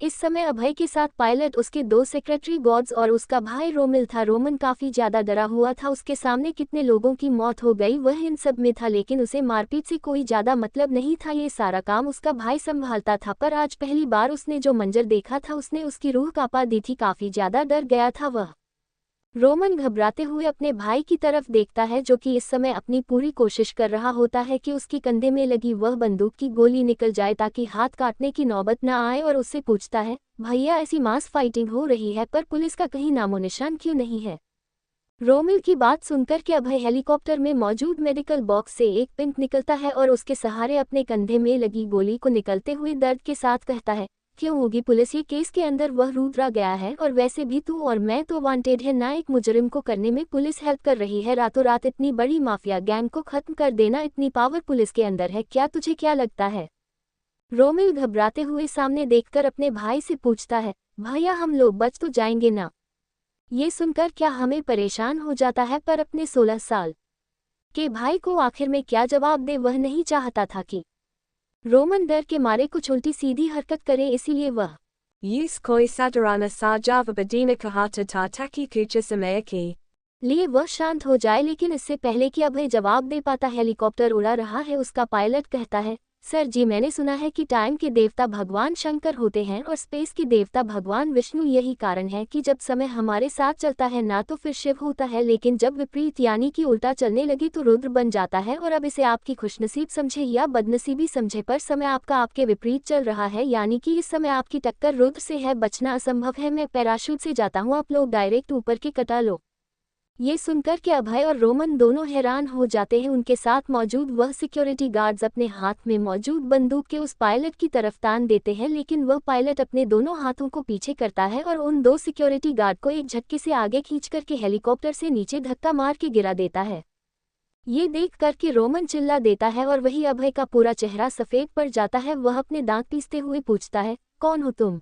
इस समय अभय के साथ पायलट, उसके 2 सेक्रेटरी गॉड्स और उसका भाई रोमिल था। रोमन काफी ज्यादा डरा हुआ था। उसके सामने कितने लोगों की मौत हो गई वह इन सब में था, लेकिन उसे मारपीट से कोई ज्यादा मतलब नहीं था। ये सारा काम उसका भाई संभालता था, पर आज पहली बार उसने जो मंजर देखा था उसने उसकी रूह कांपा दी थी। काफी ज्यादा डर गया था वह। रोमन घबराते हुए अपने भाई की तरफ देखता है जो कि इस समय अपनी पूरी कोशिश कर रहा होता है कि उसकी कंधे में लगी वह बंदूक की गोली निकल जाए ताकि हाथ काटने की नौबत न आए, और उससे पूछता है, भैया ऐसी मास फाइटिंग हो रही है पर पुलिस का कहीं नामो निशान क्यों नहीं है। रोमिल की बात सुनकर के अभय हेलीकॉप्टर में मौजूद मेडिकल बॉक्स से एक पिन निकलता है और उसके सहारे अपने कंधे में लगी गोली को निकलते हुए दर्द के साथ कहता है, क्यों होगी पुलिस, ये केस के अंदर वह रुद्र आ गया है और वैसे भी तू और मैं तो वांटेड है ना। एक मुजरिम को करने में पुलिस हेल्प कर रही है। रातों रात इतनी बड़ी माफिया गैंग को खत्म कर देना, इतनी पावर पुलिस के अंदर है क्या? तुझे क्या लगता है? रोमिल घबराते हुए सामने देखकर अपने भाई से पूछता है, भैया हम लोग बच तो जाएंगे ना? ये सुनकर क्या हमें परेशान हो जाता है, पर अपने 16 साल के भाई को आखिर में क्या जवाब दे वह नहीं चाहता था कि रोमन डर के मारे कुछ उल्टी सीधी हरकत करे, इसीलिए वह Use koi sadarana sa java badina kahata ta taki kucha samaya ki लिए वह शांत हो जाए। लेकिन इससे पहले कि अभय जवाब दे पाता हेलीकॉप्टर उड़ा रहा है। उसका पायलट कहता है, सर जी, मैंने सुना है कि टाइम के देवता भगवान शंकर होते हैं और स्पेस के देवता भगवान विष्णु। यही कारण है कि जब समय हमारे साथ चलता है ना तो फिर शिव होता है, लेकिन जब विपरीत यानी कि उल्टा चलने लगे तो रुद्र बन जाता है। और अब इसे आपकी खुशनसीब समझे या बदनसीबी समझे, पर समय आपका आपके विपरीत चल रहा है, यानी कि इस समय आपकी टक्कर रुद्र से है। बचना असंभव है। मैं पैराशूट से जाता हूँ, आप लोग डायरेक्ट ऊपर के कटा लो। ये सुनकर के अभय और रोमन दोनों हैरान हो जाते हैं। उनके साथ मौजूद वह सिक्योरिटी गार्ड्स अपने हाथ में मौजूद बंदूक के उस पायलट की तरफ तान देते हैं, लेकिन वह पायलट अपने दोनों हाथों को पीछे करता है और उन दो सिक्योरिटी गार्ड को एक झटके से आगे खींच करके हेलीकॉप्टर से नीचे धक्का मार के गिरा देता है। ये देख करके रोमन चिल्ला देता है और वही अभय का पूरा चेहरा सफेद पड़ जाता है। वह अपने दांत पीसते हुए पूछता है, कौन हो तुम?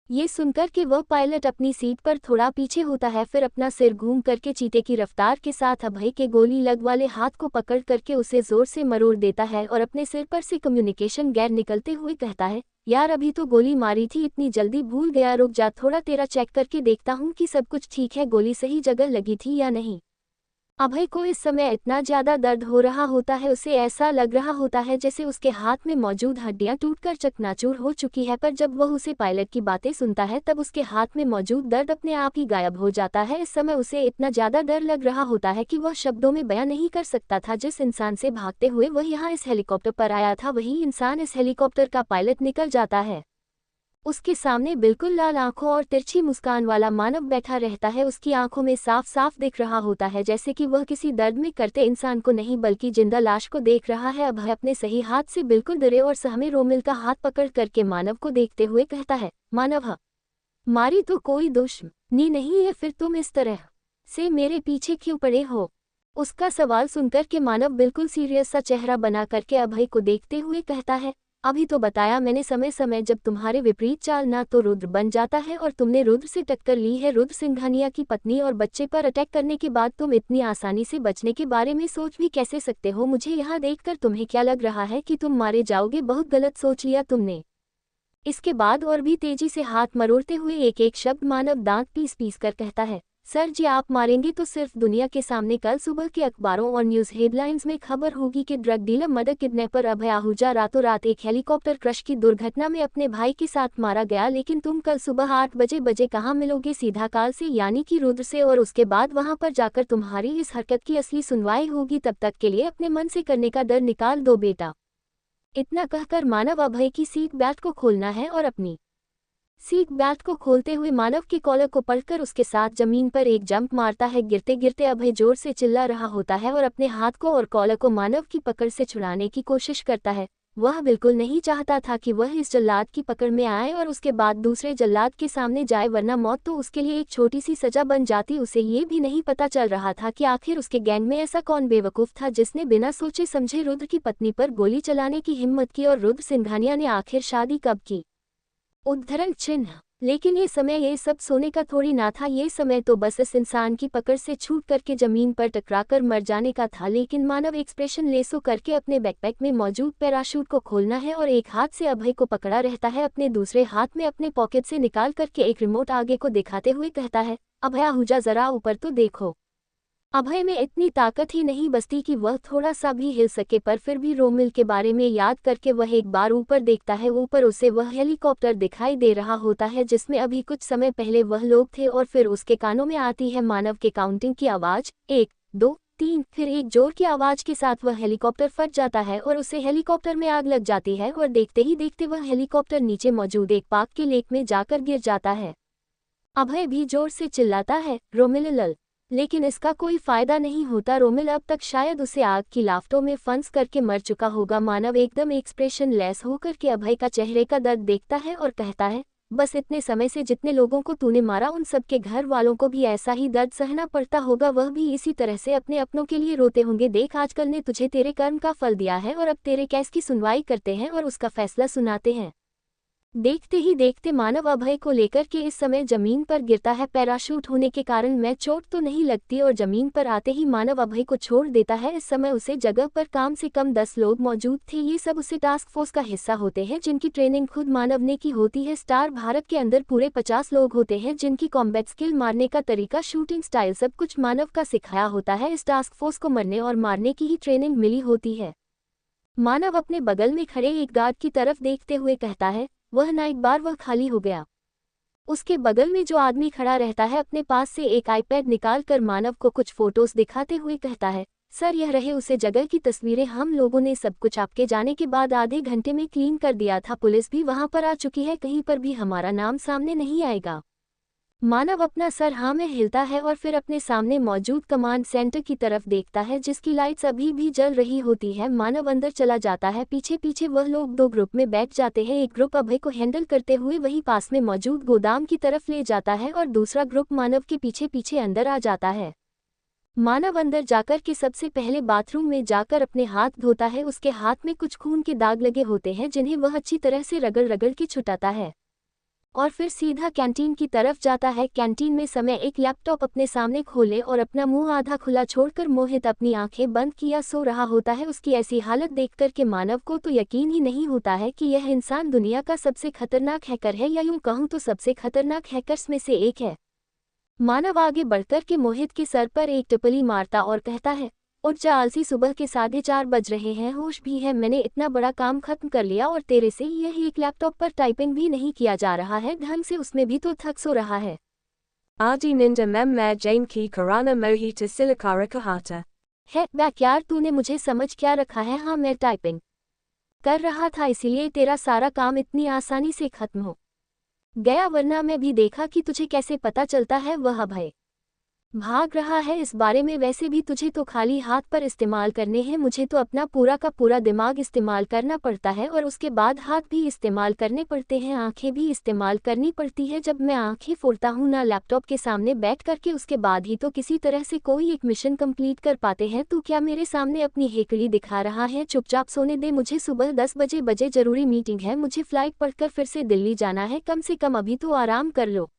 ये सुनकर कि वह पायलट अपनी सीट पर थोड़ा पीछे होता है, फिर अपना सिर घूम करके चीते की रफ्तार के साथ अभय के गोली लग वाले हाथ को पकड़ करके उसे जोर से मरोड़ देता है और अपने सिर पर से कम्युनिकेशन गैर निकलते हुए कहता है, यार अभी तो गोली मारी थी, इतनी जल्दी भूल गया, रुक जा थोड़ा तेरा चेक करके देखता हूँ कि सब कुछ ठीक है, गोली सही जगह लगी थी या नहीं। अभय को इस समय इतना ज्यादा दर्द हो रहा होता है, उसे ऐसा लग रहा होता है जैसे उसके हाथ में मौजूद हड्डियां टूटकर चकनाचूर हो चुकी है। पर जब वह उसे पायलट की बातें सुनता है तब उसके हाथ में मौजूद दर्द अपने आप ही गायब हो जाता है। इस समय उसे इतना ज्यादा डर लग रहा होता है कि वह शब्दों में बयां नहीं कर सकता था। जिस इंसान से भागते हुए वह यहाँ इस हेलीकॉप्टर पर आया था, वही इंसान इस हेलीकॉप्टर का पायलट निकल जाता है। उसके सामने बिल्कुल लाल आंखों और तिरछी मुस्कान वाला मानव बैठा रहता है। उसकी आंखों में साफ साफ दिख रहा होता है जैसे कि वह किसी दर्द में करते इंसान को नहीं बल्कि जिंदा लाश को देख रहा है। अभय अपने सही हाथ से बिल्कुल डरे और सहमे रोमिल का हाथ पकड़ करके मानव को देखते हुए कहता है, मानव मारी तो कोई दुश्मनी नहीं है, फिर तुम इस तरह से मेरे पीछे क्यों पड़े हो? उसका सवाल सुनकर के मानव बिल्कुल सीरियस सा चेहरा बना करके अभय को देखते हुए कहता है, अभी तो बताया मैंने, समय समय जब तुम्हारे विपरीत चाल ना तो रुद्र बन जाता है और तुमने रुद्र से टक्कर ली है। रुद्र सिंघानिया की पत्नी और बच्चे पर अटैक करने के बाद तुम इतनी आसानी से बचने के बारे में सोच भी कैसे सकते हो? मुझे यहाँ देखकर तुम्हें क्या लग रहा है कि तुम मारे जाओगे? बहुत गलत सोच लिया तुमने। इसके बाद और भी तेजी से हाथ मरोड़ते हुए एक एक शब्द मानव दांत पीस पीस कर कहता है, सर जी आप मारेंगे तो सिर्फ दुनिया के सामने कल सुबह के अखबारों और न्यूज़ हेडलाइंस में खबर होगी कि ड्रग डीलर मर्डर किडनैपर अभय आहूजा रातों रात एक हेलीकॉप्टर क्रश की दुर्घटना में अपने भाई के साथ मारा गया। लेकिन तुम कल सुबह 8 बजे कहाँ मिलोगे? सीधा काल से यानी कि रुद्र से, और उसके बाद वहां पर जाकर तुम्हारी इस हरकत की असली सुनवाई होगी। तब तक के लिए अपने मन से करने का डर निकाल दो बेटा। इतना कहकर मानव अभय की सीट बेल्ट को खोलना है और अपनी सीट बेल्ट को खोलते हुए मानव के कॉलर को पकड़कर उसके साथ जमीन पर एक जंप मारता है। गिरते गिरते अभय जोर से चिल्ला रहा होता है और अपने हाथ को और कॉलर को मानव की पकड़ से छुड़ाने की कोशिश करता है। वह बिल्कुल नहीं चाहता था कि वह इस जल्लाद की पकड़ में आए और उसके बाद दूसरे जल्लाद के सामने जाए, वरना मौत तो उसके लिए एक छोटी सी सजा बन जाती। उसे ये भी नहीं पता चल रहा था कि आखिर उसके गैंग में ऐसा कौन बेवकूफ़ था जिसने बिना सोचे समझे रुद्र की पत्नी पर गोली चलाने की हिम्मत की, और रुद्र सिंघानिया ने आखिर शादी कब की? उद्धरण चिन्ह। लेकिन ये समय ये सब सोने का थोड़ी ना था। ये समय तो बस इस इंसान की पकड़ से छूट करके जमीन पर टकराकर मर जाने का था। लेकिन मानव एक्सप्रेशन लेस हो करके अपने बैकपैक में मौजूद पैराशूट को खोलना है और एक हाथ से अभय को पकड़ा रहता है। अपने दूसरे हाथ में अपने पॉकेट से निकाल करके एक रिमोट आगे को दिखाते हुए कहता है, अभय आहूजा जरा ऊपर तो देखो। अभय में इतनी ताकत ही नहीं बचती कि वह थोड़ा सा भी हिल सके, पर फिर भी रोमिल के बारे में याद करके वह एक बार ऊपर देखता है। ऊपर उसे वह हेलीकॉप्टर दिखाई दे रहा होता है जिसमें अभी कुछ समय पहले वह लोग थे, और फिर उसके कानों में आती है मानव के काउंटिंग की आवाज़, 1 2 3। फिर एक जोर की आवाज़ के साथ वह हेलीकॉप्टर फट जाता है और उसे हेलीकॉप्टर में आग लग जाती है, और देखते ही देखते वह हेलीकॉप्टर नीचे मौजूद एक पार्क के लेक में जाकर गिर जाता है। अभय भी जोर से चिल्लाता है, रोमिल लल, लेकिन इसका कोई फायदा नहीं होता। रोमिल अब तक शायद उसे आग की लाफ्टों में फंस करके मर चुका होगा। मानव एकदम एक्सप्रेशन लेस होकर के अभय का चेहरे का दर्द देखता है और कहता है, बस इतने समय से जितने लोगों को तूने मारा उन सब के घर वालों को भी ऐसा ही दर्द सहना पड़ता होगा, वह भी इसी तरह से अपने अपनों के लिए रोते होंगे। देख आजकल ने तुझे तेरे कर्म का फल दिया है और अब तेरे केस की सुनवाई करते हैं और उसका फैसला सुनाते हैं। देखते ही देखते मानव अभय को लेकर के इस समय जमीन पर गिरता है। पैराशूट होने के कारण मैं चोट तो नहीं लगती, और जमीन पर आते ही मानव अभय को छोड़ देता है। इस समय उसे जगह पर कम से कम 10 लोग मौजूद थे। ये सब उसे टास्क फोर्स का हिस्सा होते हैं जिनकी ट्रेनिंग खुद मानव ने की होती है। स्टार भारत के अंदर पूरे 50 लोग होते हैं जिनकी कॉम्बैट स्किल, मारने का तरीका, शूटिंग स्टाइल सब कुछ मानव का सिखाया होता है। इस टास्क फोर्स को मरने और मारने की ही ट्रेनिंग मिली होती है। मानव अपने बगल में खड़े एक गार्ड की तरफ देखते हुए कहता है, वह नाइट बार वह खाली हो गया। उसके बगल में जो आदमी खड़ा रहता है अपने पास से एक आईपैड निकाल कर मानव को कुछ फोटोज दिखाते हुए कहता है, सर यह रहे उसे जगह की तस्वीरें, हम लोगों ने सब कुछ आपके जाने के बाद आधे घंटे में क्लीन कर दिया था, पुलिस भी वहां पर आ चुकी है, कहीं पर भी हमारा नाम सामने नहीं आएगा। मानव अपना सर हाँ में हिलता है और फिर अपने सामने मौजूद कमांड सेंटर की तरफ देखता है जिसकी लाइट्स अभी भी जल रही होती है। मानव अंदर चला जाता है। पीछे पीछे वह लोग दो ग्रुप में बैठ जाते हैं। एक ग्रुप अभय को हैंडल करते हुए वही पास में मौजूद गोदाम की तरफ ले जाता है और दूसरा ग्रुप मानव के पीछे पीछे अंदर आ जाता है। मानव अंदर जाकर के सबसे पहले बाथरूम में जाकर अपने हाथ धोता है। उसके हाथ में कुछ खून के दाग लगे होते हैं जिन्हें वह अच्छी तरह से रगड़ रगड़ के छुटाता है और फिर सीधा कैंटीन की तरफ जाता है। कैंटीन में समय एक लैपटॉप अपने सामने खोले और अपना मुंह आधा खुला छोड़कर मोहित अपनी आंखें बंद किया सो रहा होता है। उसकी ऐसी हालत देखकर के मानव को तो यकीन ही नहीं होता है कि यह इंसान दुनिया का सबसे खतरनाक हैकर है, या यूं कहूं तो सबसे खतरनाक हैकर्स में से एक है। मानव आगे बढ़कर के मोहित के सर पर एक टिप्पणी मारता और कहता है, उठ जा आलसी, सुबह के 4:30 बज रहे हैं, होश भी है, मैंने इतना बड़ा काम खत्म कर लिया और तेरे से यह एक लैपटॉप पर टाइपिंग भी नहीं किया जा रहा है ढंग से, उसमें भी तो थक सो रहा है। आदि निंदा मेम मैं जैन की कराना मोहित सिलकारा कहता है यार, तूने मुझे समझ क्या रखा है? हाँ, मैं टाइपिंग कर रहा था इसीलिए तेरा सारा काम इतनी आसानी से खत्म हो गया, वरना मैं भी देखा कि तुझे कैसे पता चलता है वह अभय भाग रहा है इस बारे में। वैसे भी तुझे तो खाली हाथ पर इस्तेमाल करने हैं, मुझे तो अपना पूरा का पूरा दिमाग इस्तेमाल करना पड़ता है और उसके बाद हाथ भी इस्तेमाल करने पड़ते हैं, आंखें भी इस्तेमाल करनी पड़ती है। जब मैं आंखें फोड़ता हूँ ना लैपटॉप के सामने बैठ करके, उसके बाद ही तो किसी तरह से कोई एक मिशन कंप्लीट कर पाते हैं। तू क्या मेरे सामने अपनी हेकड़ी दिखा रहा है? चुपचाप सोने दे मुझे, सुबह 10 बजे जरूरी मीटिंग है, मुझे फ्लाइट पकड़कर फिर से दिल्ली जाना है, कम से कम अभी तो आराम कर लो।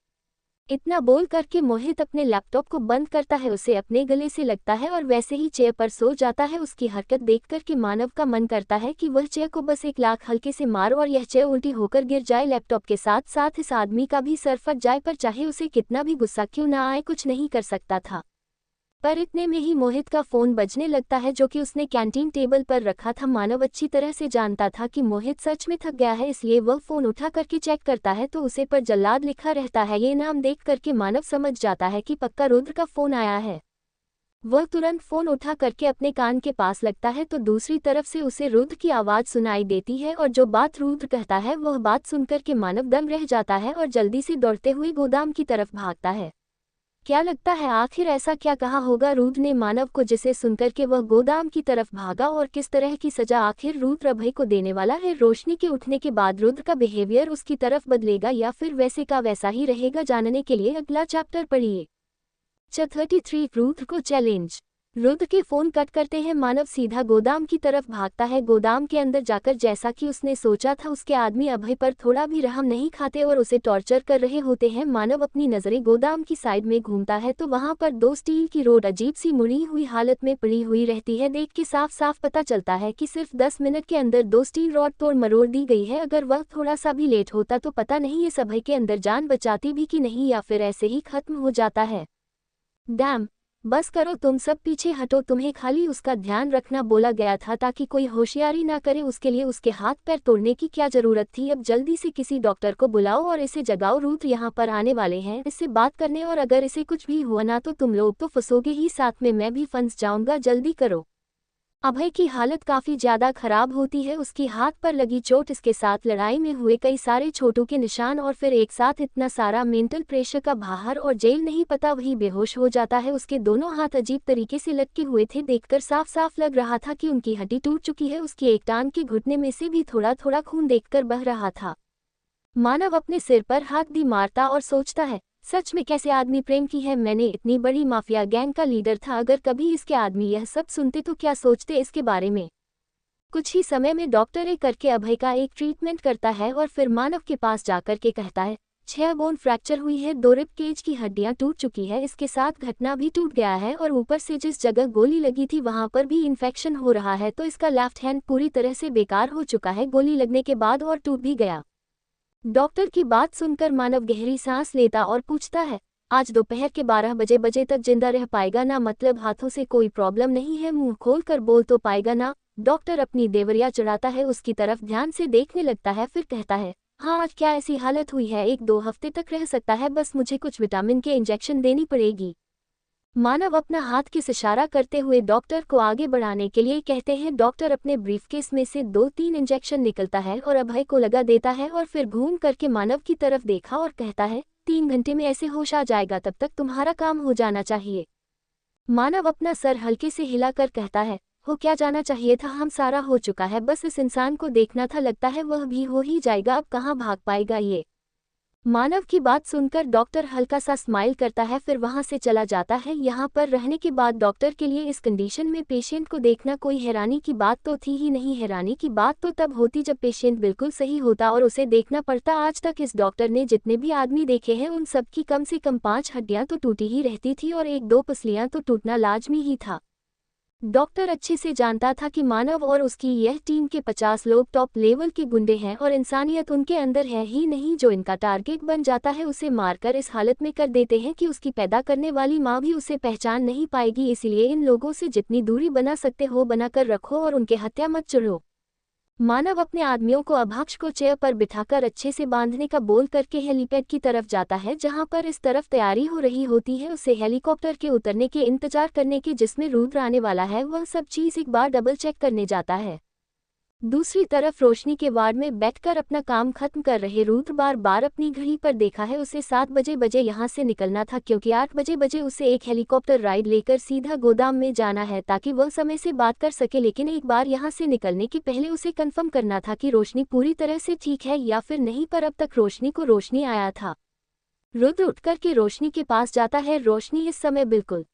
इतना बोल करके मोहित अपने लैपटॉप को बंद करता है, उसे अपने गले से लगता है और वैसे ही चेयर पर सो जाता है। उसकी हरकत देख करके मानव का मन करता है कि वह चेयर को बस 1 लाख हल्के से मार और यह चेयर उल्टी होकर गिर जाए, लैपटॉप के साथ साथ इस आदमी का भी सर फट जाए, पर चाहे उसे कितना भी गुस्सा क्यों ना आए कुछ नहीं कर सकता था। पर इतने में ही मोहित का फोन बजने लगता है जो कि उसने कैंटीन टेबल पर रखा था। मानव अच्छी तरह से जानता था कि मोहित सच में थक गया है, इसलिए वह फोन उठा करके चेक करता है तो उसे पर जल्लाद लिखा रहता है। ये नाम देख करके मानव समझ जाता है कि पक्का रुद्र का फोन आया है। वह तुरंत फोन उठा करके अपने कान के पास लगता है तो दूसरी तरफ से उसे रुद्र की आवाज सुनाई देती है और जो बात रुद्र कहता है वह बात सुनकर के मानव दंग रह जाता है और जल्दी से दौड़ते हुए गोदाम की तरफ भागता है। क्या लगता है आखिर ऐसा क्या कहा होगा रुद्र ने मानव को जिसे सुनकर के वह गोदाम की तरफ भागा, और किस तरह की सजा आखिर रुद्र अभय को देने वाला है? रोशनी के उठने के बाद रुद्र का बिहेवियर उसकी तरफ बदलेगा या फिर वैसे का वैसा ही रहेगा? जानने के लिए अगला चैप्टर पढ़िए। 33 रुद्र को चैलेंज। रुद्र के फोन कट करते हैं, मानव सीधा गोदाम की तरफ भागता है। गोदाम के अंदर जाकर जैसा कि उसने सोचा था उसके आदमी अभय पर थोड़ा भी रहम नहीं खाते और उसे टॉर्चर कर रहे होते हैं। मानव अपनी नजरें गोदाम की साइड में घूमता है तो वहां पर 2 स्टील की रोड अजीब सी मुड़ी हुई हालत में पड़ी हुई रहती है। देख के साफ साफ पता चलता है कि सिर्फ 10 मिनट के अंदर 2 स्टील रॉड तोड़ मरोड़ दी गई है। अगर वह थोड़ा सा भी लेट होता तो पता नहीं इस अभय के अंदर जान बचाती भी कि नहीं, या फिर ऐसे ही खत्म हो जाता है। डैम, बस करो तुम सब, पीछे हटो, तुम्हें खाली उसका ध्यान रखना बोला गया था ताकि कोई होशियारी ना करे, उसके लिए उसके हाथ पैर तोड़ने की क्या जरूरत थी? अब जल्दी से किसी डॉक्टर को बुलाओ और इसे जगाओ, रुद्र यहाँ पर आने वाले हैं इससे बात करने, और अगर इसे कुछ भी हुआ ना तो तुम लोग तो फंसोगे ही, साथ में मैं भी फंस जाऊंगा, जल्दी करो। अभय की हालत काफी ज्यादा खराब होती है, उसकी हाथ पर लगी चोट, इसके साथ लड़ाई में हुए कई सारे चोटों के निशान और फिर एक साथ इतना सारा मेंटल प्रेशर का बाहर और जेल नहीं पता, वही बेहोश हो जाता है। उसके दोनों हाथ अजीब तरीके से लटके हुए थे, देखकर साफ साफ लग रहा था कि उनकी हड्डी टूट चुकी है। उसकी एक टांग के घुटने में से भी थोड़ा थोड़ा खून देखकर बह रहा था। मानव अपने सिर पर हाथ दी मारता और सोचता है, सच में कैसे आदमी प्रेम की है, मैंने इतनी बड़ी माफिया गैंग का लीडर था, अगर कभी इसके आदमी यह सब सुनते तो क्या सोचते इसके बारे में। कुछ ही समय में डॉक्टर एक करके अभय का एक ट्रीटमेंट करता है और फिर मानव के पास जाकर के कहता है, 6 बोन फ्रैक्चर हुई है, 2 रिब केज की हड्डियां टूट चुकी है, इसके साथ घटना भी टूट गया है और ऊपर से जिस जगह गोली लगी थी वहां पर भी इन्फेक्शन हो रहा है, तो इसका लेफ्ट हैंड पूरी तरह से बेकार हो चुका है, गोली लगने के बाद और टूट भी गया। डॉक्टर की बात सुनकर मानव गहरी सांस लेता और पूछता है, आज दोपहर के 12 बजे तक जिंदा रह पाएगा ना? मतलब हाथों से कोई प्रॉब्लम नहीं है? मुंह खोल कर बोल तो पाएगा ना? डॉक्टर अपनी देवरिया चढ़ाता है, उसकी तरफ ध्यान से देखने लगता है, फिर कहता है, हाँ आज क्या ऐसी हालत हुई है, 1-2 हफ्ते तक रह सकता है, बस मुझे कुछ विटामिन के इंजेक्शन देनी पड़ेगी। मानव अपना हाथ किस इशारा करते हुए डॉक्टर को आगे बढ़ाने के लिए कहते हैं। डॉक्टर अपने ब्रीफकेस में से 2-3 इंजेक्शन निकलता है और अभय को लगा देता है और फिर घूम करके मानव की तरफ देखा और कहता है, 3 घंटे में ऐसे होश आ जाएगा, तब तक तुम्हारा काम हो जाना चाहिए। मानव अपना सर हल्के से हिलाकर कहता है, हो क्या जाना चाहिए था, हम सारा हो चुका है, बस इस इंसान को देखना था, लगता है वह भी हो ही जाएगा, अब कहाँ भाग पाएगा ये। मानव की बात सुनकर डॉक्टर हल्का सा स्माइल करता है, फिर वहां से चला जाता है। यहाँ पर रहने के बाद डॉक्टर के लिए इस कंडीशन में पेशेंट को देखना कोई हैरानी की बात तो थी ही नहीं। हैरानी की बात तो तब होती जब पेशेंट बिल्कुल सही होता और उसे देखना पड़ता। आज तक इस डॉक्टर ने जितने भी आदमी देखे हैं उन सब की कम से कम 5 हड्डियां तो टूटी ही रहती थी और 1-2 पसलियां तो टूटना लाजमी ही था। डॉक्टर अच्छे से जानता था कि मानव और उसकी यह टीम के 50 लोग टॉप लेवल के गुंडे हैं और इंसानियत उनके अंदर है ही नहीं। जो इनका टारगेट बन जाता है उसे मारकर इस हालत में कर देते हैं कि उसकी पैदा करने वाली माँ भी उसे पहचान नहीं पाएगी। इसलिए इन लोगों से जितनी दूरी बना सकते हो बनाकर रखो और उनके हत्या मत चढ़ो। मानव अपने आदमियों को अभक्ष को चेयर पर बिठाकर अच्छे से बांधने का बोल करके हेलीपैड की तरफ जाता है, जहां पर इस तरफ तैयारी हो रही होती है उसे हेलीकॉप्टर के उतरने के इंतजार करने के, जिसमें रुद्र आने वाला है। वह सब चीज एक बार डबल चेक करने जाता है। दूसरी तरफ रोशनी के वार्ड में बैठकर अपना काम खत्म कर रहे रुद्र बार बार अपनी घड़ी पर देखा है। उसे 7 बजे यहाँ से निकलना था, क्योंकि 8 बजे उसे एक हेलीकॉप्टर राइड लेकर सीधा गोदाम में जाना है ताकि वह समय से बात कर सके। लेकिन एक बार यहाँ से निकलने के पहले उसे कंफर्म करना था कि रोशनी पूरी तरह से ठीक है या फिर नहीं, पर अब तक रोशनी को रोशनी आया था। रुद्र उठकर के रोशनी के पास जाता है। रोशनी इस समय बिल्कुल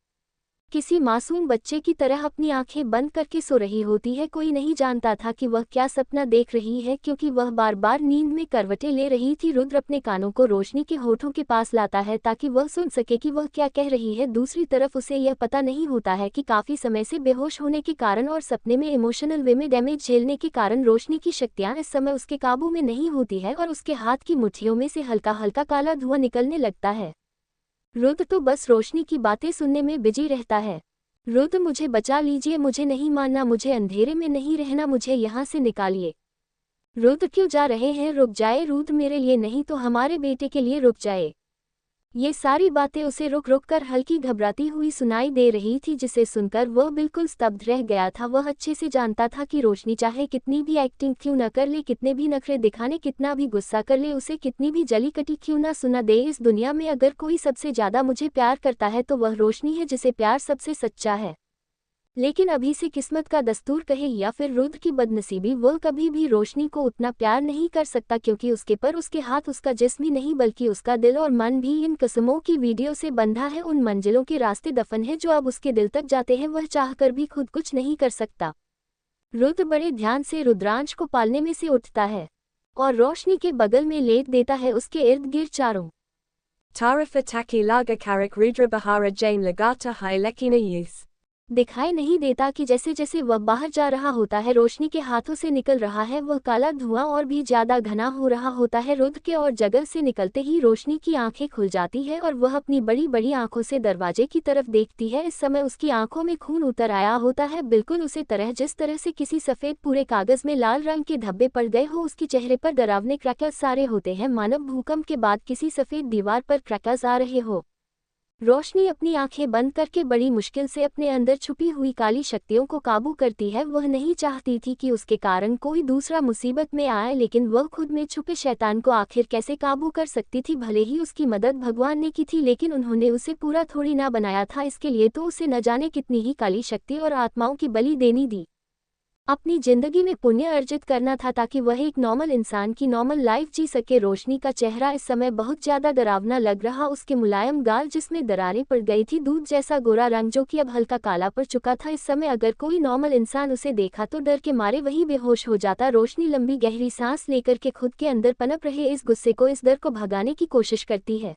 किसी मासूम बच्चे की तरह अपनी आंखें बंद करके सो रही होती है। कोई नहीं जानता था कि वह क्या सपना देख रही है, क्योंकि वह बार बार नींद में करवटें ले रही थी। रुद्र अपने कानों को रोशनी के होठों के पास लाता है ताकि वह सुन सके कि वह क्या कह रही है। दूसरी तरफ उसे यह पता नहीं होता है कि काफी समय से बेहोश होने के कारण और सपने में इमोशनल वे में डैमेज झेलने के कारण रोशनी की शक्तियां इस समय उसके काबू में नहीं होती है और उसके हाथ की मुट्ठियों में से हल्का हल्का काला धुआं निकलने लगता है। रुद्र तो बस रोशनी की बातें सुनने में बिजी रहता है। रुद्र, मुझे बचा लीजिए, मुझे नहीं मानना, मुझे अंधेरे में नहीं रहना, मुझे यहाँ से निकालिए। रुद्र, क्यों जा रहे हैं, रुक जाए। रुद्र, मेरे लिए नहीं तो हमारे बेटे के लिए रुक जाए। ये सारी बातें उसे रुक रुक कर हल्की घबराती हुई सुनाई दे रही थी, जिसे सुनकर वह बिल्कुल स्तब्ध रह गया था। वह अच्छे से जानता था कि रोशनी चाहे कितनी भी एक्टिंग क्यों न कर ले, कितने भी नखरे दिखाने, कितना भी गुस्सा कर ले, उसे कितनी भी जली कटी क्यों न सुना दे, इस दुनिया में अगर कोई सबसे ज्यादा मुझे प्यार करता है तो वह रोशनी है, जिसे प्यार सबसे सच्चा है। लेकिन अभी से किस्मत का दस्तूर कहे या फिर रुद्र की बदनसीबी, वह कभी भी रोशनी को उतना प्यार नहीं कर सकता, क्योंकि उसके पर उसके हाथ उसका जिस्म ही नहीं बल्कि उसका दिल और मन भी इन कसमों की वीडियो से बंधा है। उन मंजिलों के रास्ते दफन है जो अब उसके दिल तक जाते हैं, वह चाहकर भी खुद कुछ नहीं कर सकता। रुद्र बड़े ध्यान से रुद्रांश को पालने में से उठता है और रोशनी के बगल में लेट देता है, उसके इर्द गिर्द चारों Tarifa taki laga karak Rudra Bahara Jain Lagata hai Lekina youth. दिखाई नहीं देता कि जैसे जैसे वह बाहर जा रहा होता है रोशनी के हाथों से निकल रहा है वह काला धुआं और भी ज्यादा घना हो रहा होता है। रुद्र के और जगह से निकलते ही रोशनी की आंखें खुल जाती है और वह अपनी बड़ी बड़ी आंखों से दरवाजे की तरफ देखती है। इस समय उसकी आंखों में खून उतर आया होता है, बिल्कुल उसी तरह जिस तरह से किसी सफेद पूरे कागज में लाल रंग के धब्बे पड़ गए हो। उसके चेहरे पर डरावने क्रैकर्स सारे होते हैं, मानव भूकंप के बाद किसी सफेद दीवार पर क्रैकर्स आ रहे हो। रोशनी अपनी आंखें बंद करके बड़ी मुश्किल से अपने अंदर छुपी हुई काली शक्तियों को काबू करती है। वह नहीं चाहती थी कि उसके कारण कोई दूसरा मुसीबत में आए, लेकिन वह खुद में छुपे शैतान को आखिर कैसे काबू कर सकती थी। भले ही उसकी मदद भगवान ने की थी, लेकिन उन्होंने उसे पूरा थोड़ी ना बनाया था, इसके लिए तो उसे न जाने कितनी ही काली शक्ति और आत्माओं की बलि देनी दी। अपनी जिंदगी में पुण्य अर्जित करना था ताकि वह एक नॉर्मल इंसान की नॉर्मल लाइफ जी सके। रोशनी का चेहरा इस समय बहुत ज्यादा डरावना लग रहा, उसके मुलायम गाल जिसमें दरारें पड़ गई थी, दूध जैसा गोरा रंग जो कि अब हल्का काला पड़ चुका था। इस समय अगर कोई नॉर्मल इंसान उसे देखा तो डर के मारे वही बेहोश हो जाता। रोशनी लंबी गहरी सांस लेकर के खुद के अंदर पनप रहे इस गुस्से को, इस डर को भगाने की कोशिश करती है।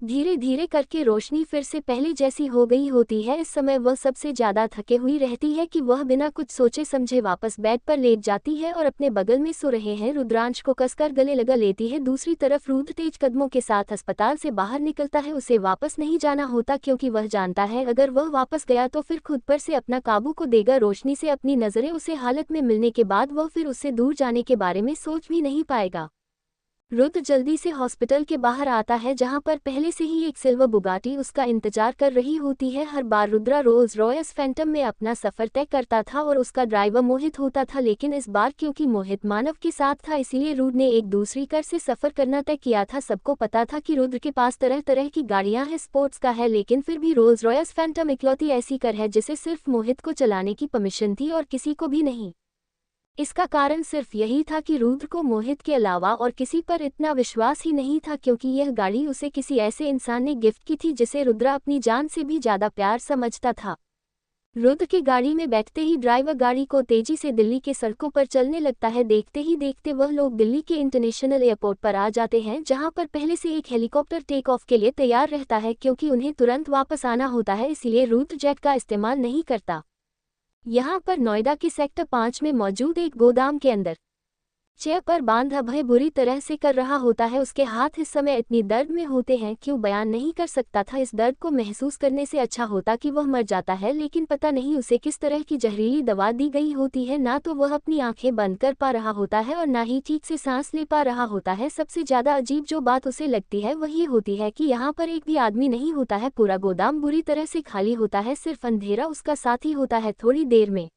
धीरे धीरे करके रोशनी फिर से पहले जैसी हो गई होती है। इस समय वह सबसे ज्यादा थके हुई रहती है कि वह बिना कुछ सोचे समझे वापस बेड पर लेट जाती है और अपने बगल में सो रहे हैं रुद्रांश को कसकर गले लगा लेती है। दूसरी तरफ रुद्र तेज कदमों के साथ अस्पताल से बाहर निकलता है। उसे वापस नहीं जाना होता क्योंकि वह जानता है अगर वह वापस गया तो फिर खुद पर से अपना काबू को देगा। रोशनी से अपनी नजरें उसे हालत में मिलने के बाद वह फिर उससे दूर जाने के बारे में सोच भी नहीं पाएगा। रुद्र जल्दी से हॉस्पिटल के बाहर आता है जहां पर पहले से ही एक सिल्वर बुगाटी उसका इंतजार कर रही होती है। हर बार रुद्रा रोल्स रॉयस फैंटम में अपना सफर तय करता था और उसका ड्राइवर मोहित होता था, लेकिन इस बार क्योंकि मोहित मानव के साथ था इसीलिए रुद्र ने एक दूसरी कार से सफर करना तय किया था। सबको पता था कि रुद्र के पास तरह तरह की गाड़ियां हैं, स्पोर्ट्स का है, लेकिन फिर भी रोल्स रॉयस फैंटम इकलौती ऐसी कार है जिसे सिर्फ मोहित को चलाने की परमिशन थी और किसी को भी नहीं। इसका कारण सिर्फ यही था कि रुद्र को मोहित के अलावा और किसी पर इतना विश्वास ही नहीं था क्योंकि यह गाड़ी उसे किसी ऐसे इंसान ने गिफ्ट की थी जिसे रुद्र अपनी जान से भी ज्यादा प्यार समझता था। रुद्र की गाड़ी में बैठते ही ड्राइवर गाड़ी को तेजी से दिल्ली के सड़कों पर चलने लगता है। देखते ही देखते वह लोग दिल्ली के इंटरनेशनल एयरपोर्ट पर आ जाते हैं जहां पर पहले से एक हेलीकॉप्टर टेक ऑफ के लिए तैयार रहता है। क्योंकि उन्हें तुरंत वापस आना होता है इसीलिए रुद्र जेट का इस्तेमाल नहीं करता। यहाँ पर नोएडा के सेक्टर 5 में मौजूद एक गोदाम के अंदर चेयर पर बांध अभय बुरी तरह से कर रहा होता है। उसके हाथ इस समय इतनी दर्द में होते हैं कि वो बयान नहीं कर सकता था। इस दर्द को महसूस करने से अच्छा होता कि वह मर जाता है, लेकिन पता नहीं उसे किस तरह की जहरीली दवा दी गई होती है। ना तो वह अपनी आंखें बंद कर पा रहा होता है और ना ही ठीक से सांस ले पा रहा होता है। सबसे ज्यादा अजीब जो बात उसे लगती है वह ये होती है कि यहाँ पर एक भी आदमी नहीं होता है। पूरा गोदाम बुरी तरह से खाली होता है, सिर्फ अंधेरा उसका साथी होता है। थोड़ी देर में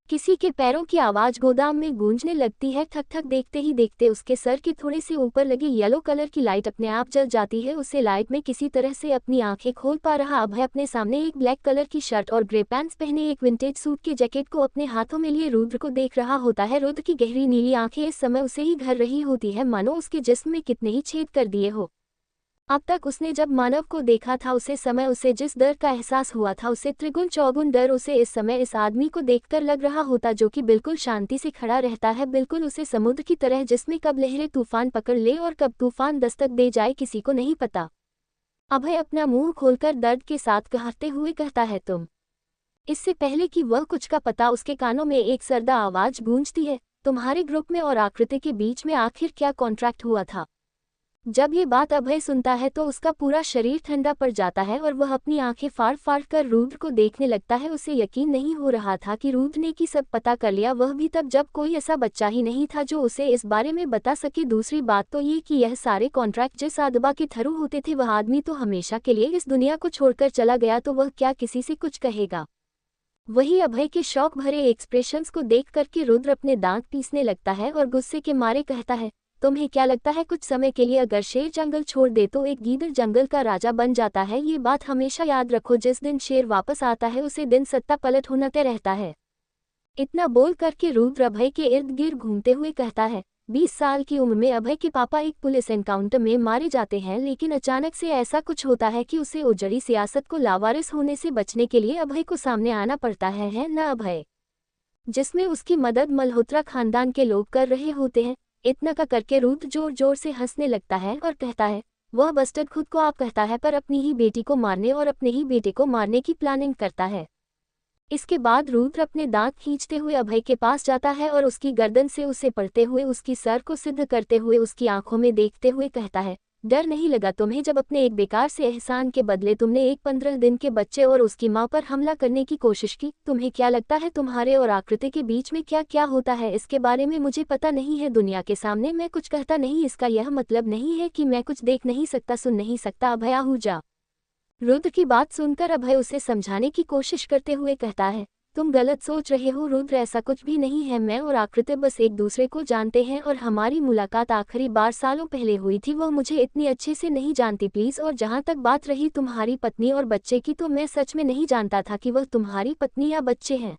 किसी के पैरों की आवाज गोदाम में गूंजने लगती है। ठक ठक देखते ही देखते उसके सर के थोड़े से ऊपर लगी येलो कलर की लाइट अपने आप जल जाती है। उसे लाइट में किसी तरह से अपनी आंखें खोल पा रहा अभय अपने सामने एक ब्लैक कलर की शर्ट और ग्रे पैंट्स पहने एक विंटेज सूट के जैकेट को अपने हाथों में लिए रुद्र को देख रहा होता है। रुद्र की गहरी नीली आंखें इस समय उसे ही घर रही होती है, मानो उसके जिस्म में कितने ही छेद कर दिए हो। अब तक उसने जब मानव को देखा था उसे समय उसे जिस डर का एहसास हुआ था उससे त्रिगुण चौगुन डर उसे इस समय इस आदमी को देखकर लग रहा होता जो कि बिल्कुल शांति से खड़ा रहता है, बिल्कुल उसे समुद्र की तरह जिसमें कब लहरें तूफान पकड़ ले और कब तूफान दस्तक दे जाए किसी को नहीं पता। अभय अपना मुंह खोलकर दर्द के साथ कहते हुए कहता है तुम। इससे पहले कि वह कुछ का पता उसके कानों में एक सर्दा आवाज गूंजती है, तुम्हारे ग्रुप में और आकृति के बीच में आखिर क्या कॉन्ट्रैक्ट हुआ था। जब ये बात अभय सुनता है तो उसका पूरा शरीर ठंडा पड़ जाता है और वह अपनी आंखें फाड़ फाड़ कर रुद्र को देखने लगता है। उसे यकीन नहीं हो रहा था कि रुद्र ने कि सब पता कर लिया, वह भी तब जब कोई ऐसा बच्चा ही नहीं था जो उसे इस बारे में बता सके। दूसरी बात तो ये कि यह सारे कॉन्ट्रैक्ट जिस आदबा के थ्रू होते थे वह आदमी तो हमेशा के लिए इस दुनिया को छोड़कर चला गया, तो वह क्या किसी से कुछ कहेगा। वही अभय के शौक भरे एक्सप्रेशंस को देख करके रुद्र अपने दांत पीसने लगता है और गुस्से के मारे कहता है, तुम्हें क्या लगता है कुछ समय के लिए अगर शेर जंगल छोड़ दे तो एक गीदड़ जंगल का राजा बन जाता है। ये बात हमेशा याद रखो, जिस दिन शेर वापस आता है उसे दिन सत्ता पलट होना तय रहता है। इतना बोल करके रुद्र अभय के इर्द गिर्द घूमते हुए कहता है। 20 साल की उम्र में अभय के पापा एक पुलिस एनकाउंटर में मारे जाते हैं, लेकिन अचानक से ऐसा कुछ होता है कि उसे उजड़ी सियासत को लावारिस होने से बचने के लिए अभय को सामने आना पड़ता है न अभय, जिसमें उसकी मदद मल्होत्रा खानदान के लोग कर रहे होते हैं। इतना का करके रुद्र जोर जोर से हंसने लगता है और कहता है, वह बस्टर्ड खुद को आप कहता है पर अपनी ही बेटी को मारने और अपने ही बेटे को मारने की प्लानिंग करता है। इसके बाद रुद्र अपने दांत खींचते हुए अभय के पास जाता है और उसकी गर्दन से उसे पड़ते हुए उसकी सर को सिद्ध करते हुए उसकी आंखों में देखते हुए कहता है, डर नहीं लगा तुम्हें जब अपने एक बेकार से एहसान के बदले तुमने एक 15 दिन के बच्चे और उसकी मां पर हमला करने की कोशिश की। तुम्हें क्या लगता है तुम्हारे और आकृति के बीच में क्या क्या होता है इसके बारे में मुझे पता नहीं है। दुनिया के सामने मैं कुछ कहता नहीं, इसका यह मतलब नहीं है कि मैं कुछ देख नहीं सकता सुन नहीं सकता। अभय आहूजा। रुद्र की बात सुनकर अभय उसे समझाने की कोशिश करते हुए कहता है, तुम गलत सोच रहे हो रुद्र, ऐसा कुछ भी नहीं है। मैं और आकृति बस एक दूसरे को जानते हैं और हमारी मुलाकात आखिरी बार सालों पहले हुई थी। वह मुझे इतनी अच्छे से नहीं जानती प्लीज। और जहाँ तक बात रही तुम्हारी पत्नी और बच्चे की, तो मैं सच में नहीं जानता था कि वह तुम्हारी पत्नी या बच्चे हैं।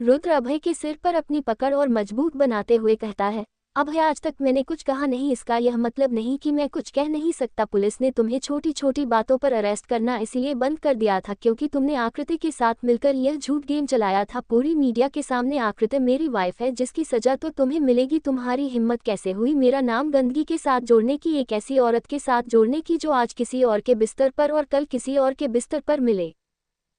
रुद्र अभय के सिर पर अपनी पकड़ और मजबूत बनाते हुए कहता है, अभय आज तक मैंने कुछ कहा नहीं, इसका यह मतलब नहीं कि मैं कुछ कह नहीं सकता। पुलिस ने तुम्हें छोटी छोटी बातों पर अरेस्ट करना इसलिए बंद कर दिया था क्योंकि तुमने आकृति के साथ मिलकर यह झूठ गेम चलाया था पूरी मीडिया के सामने। आकृति मेरी वाइफ है जिसकी सजा तो तुम्हें मिलेगी। तुम्हारी हिम्मत कैसे हुई मेरा नाम गंदगी के साथ जोड़ने की, एक ऐसी औरत के साथ जोड़ने की जो आज किसी और के बिस्तर पर और कल किसी और के बिस्तर पर मिले।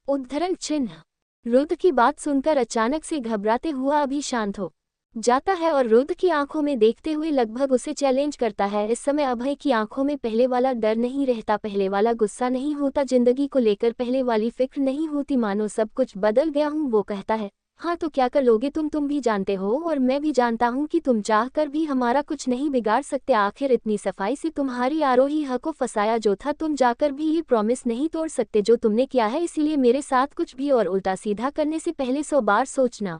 उद्धरण चिन्ह। रुद्र की बात सुनकर अचानक से घबराते हुआ अभी शांत हो जाता है और रुद्र की आंखों में देखते हुए लगभग उसे चैलेंज करता है। इस समय अभय की आंखों में पहले वाला डर नहीं रहता, पहले वाला गुस्सा नहीं होता, जिंदगी को लेकर पहले वाली फिक्र नहीं होती, मानो सब कुछ बदल गया हूँ। वो कहता है, हाँ तो क्या कर लोगे तुम भी जानते हो और मैं भी जानता हूँ कि तुम चाह कर भी हमारा कुछ नहीं बिगाड़ सकते। आखिर इतनी सफाई से तुम्हारी आरोही हक को फंसाया जो था, तुम जाकर भी ये प्रॉमिस नहीं तोड़ सकते जो तुमने किया है। इसीलिए मेरे साथ कुछ भी और उल्टा सीधा करने से पहले 100 बार सोचना।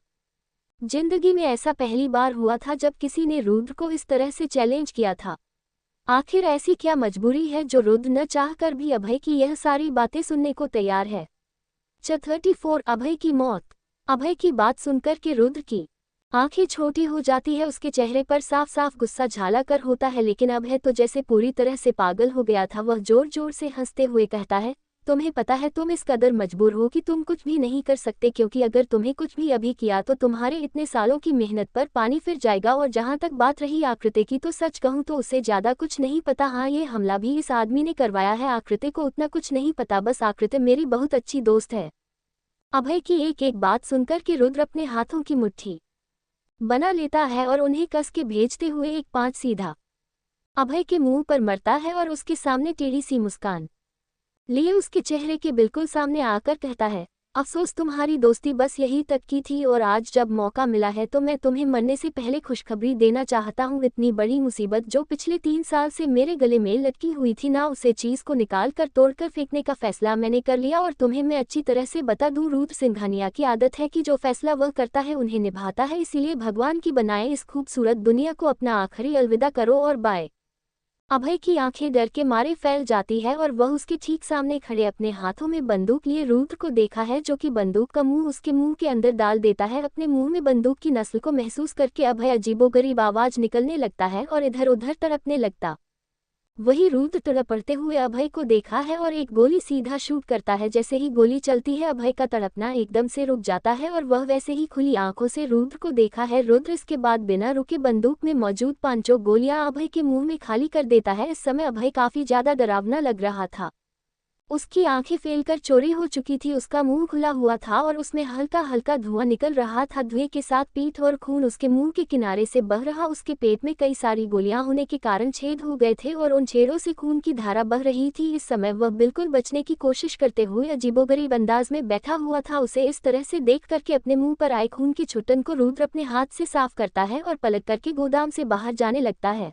जिंदगी में ऐसा पहली बार हुआ था जब किसी ने रुद्र को इस तरह से चैलेंज किया था। आखिर ऐसी क्या मजबूरी है जो रुद्र न चाहकर भी अभय की यह सारी बातें सुनने को तैयार है। 34 अभय की मौत। अभय की बात सुनकर के रुद्र की आंखें छोटी हो जाती है, उसके चेहरे पर साफ साफ गुस्सा झाला कर होता है, लेकिन अभय तो जैसे पूरी तरह से पागल हो गया था। वह जोर जोर से हंसते हुए कहता है, तुम्हें पता है तुम इस कदर मजबूर हो कि तुम कुछ भी नहीं कर सकते, क्योंकि अगर तुम्हें कुछ भी अभी किया तो तुम्हारे इतने सालों की मेहनत पर पानी फिर जाएगा। और जहां तक बात रही आकृति की, तो सच कहूं तो उसे ज्यादा कुछ नहीं पता। हाँ, ये हमला भी इस आदमी ने करवाया है। आकृति को उतना कुछ नहीं पता, बस आकृति मेरी बहुत अच्छी दोस्त है। अभय की एक एक बात सुनकर के रुद्र अपने हाथों की मुट्ठी बना लेता है और उन्हें कस के भेजते हुए एक पांच सीधा अभय के मुंह पर मरता है और उसके सामने टेढ़ी सी मुस्कान लिए उसके चेहरे के बिल्कुल सामने आकर कहता है, अफसोस तुम्हारी दोस्ती बस यही तक की थी और आज जब मौका मिला है तो मैं तुम्हें मरने से पहले खुशखबरी देना चाहता हूँ। इतनी बड़ी मुसीबत जो पिछले 3 साल से मेरे गले में लटकी हुई थी ना, उसे चीज को निकाल कर तोड़कर फेंकने का फैसला मैंने कर लिया। और तुम्हें मैं अच्छी तरह से बता दूं, रुद्र सिंघानिया की आदत है कि जो फैसला वह करता है उन्हें निभाता है। इसीलिए भगवान की बनाए इस खूबसूरत दुनिया को अपना आखिरी अलविदा करो और बाय। अभय की आंखें डर के मारे फैल जाती है और वह उसके ठीक सामने खड़े अपने हाथों में बंदूक लिए रुद्र को देखा है, जो कि बंदूक का मुंह उसके मुंह के अंदर डाल देता है। अपने मुंह में बंदूक की नस्ल को महसूस करके अभय अजीबोगरीब आवाज निकलने लगता है और इधर उधर तड़पने लगता। वही रुद्र तड़पते हुए अभय को देखा है और एक गोली सीधा शूट करता है। जैसे ही गोली चलती है अभय का तड़पना एकदम से रुक जाता है और वह वैसे ही खुली आंखों से रुद्र को देखा है। रुद्र इसके बाद बिना रुके बंदूक में मौजूद 5 गोलियां अभय के मुंह में खाली कर देता है। इस समय अभय काफी ज्यादा डरावना लग रहा था। उसकी आंखें फैलकर चोरी हो चुकी थी, उसका मुंह खुला हुआ था और उसमें हल्का हल्का धुआं निकल रहा था। धुएं के साथ पीठ और खून उसके मुंह के किनारे से बह रहा। उसके पेट में कई सारी गोलियां होने के कारण छेद हो गए थे और उन छेदों से खून की धारा बह रही थी। इस समय वह बिल्कुल बचने की कोशिश करते हुए अजीबोगरीब अंदाज में बैठा हुआ था। उसे इस तरह से देख करके अपने मुंह पर आए खून की छुट्टन को रुद्र अपने हाथ से साफ करता है और पलट करके गोदाम से बाहर जाने लगता है।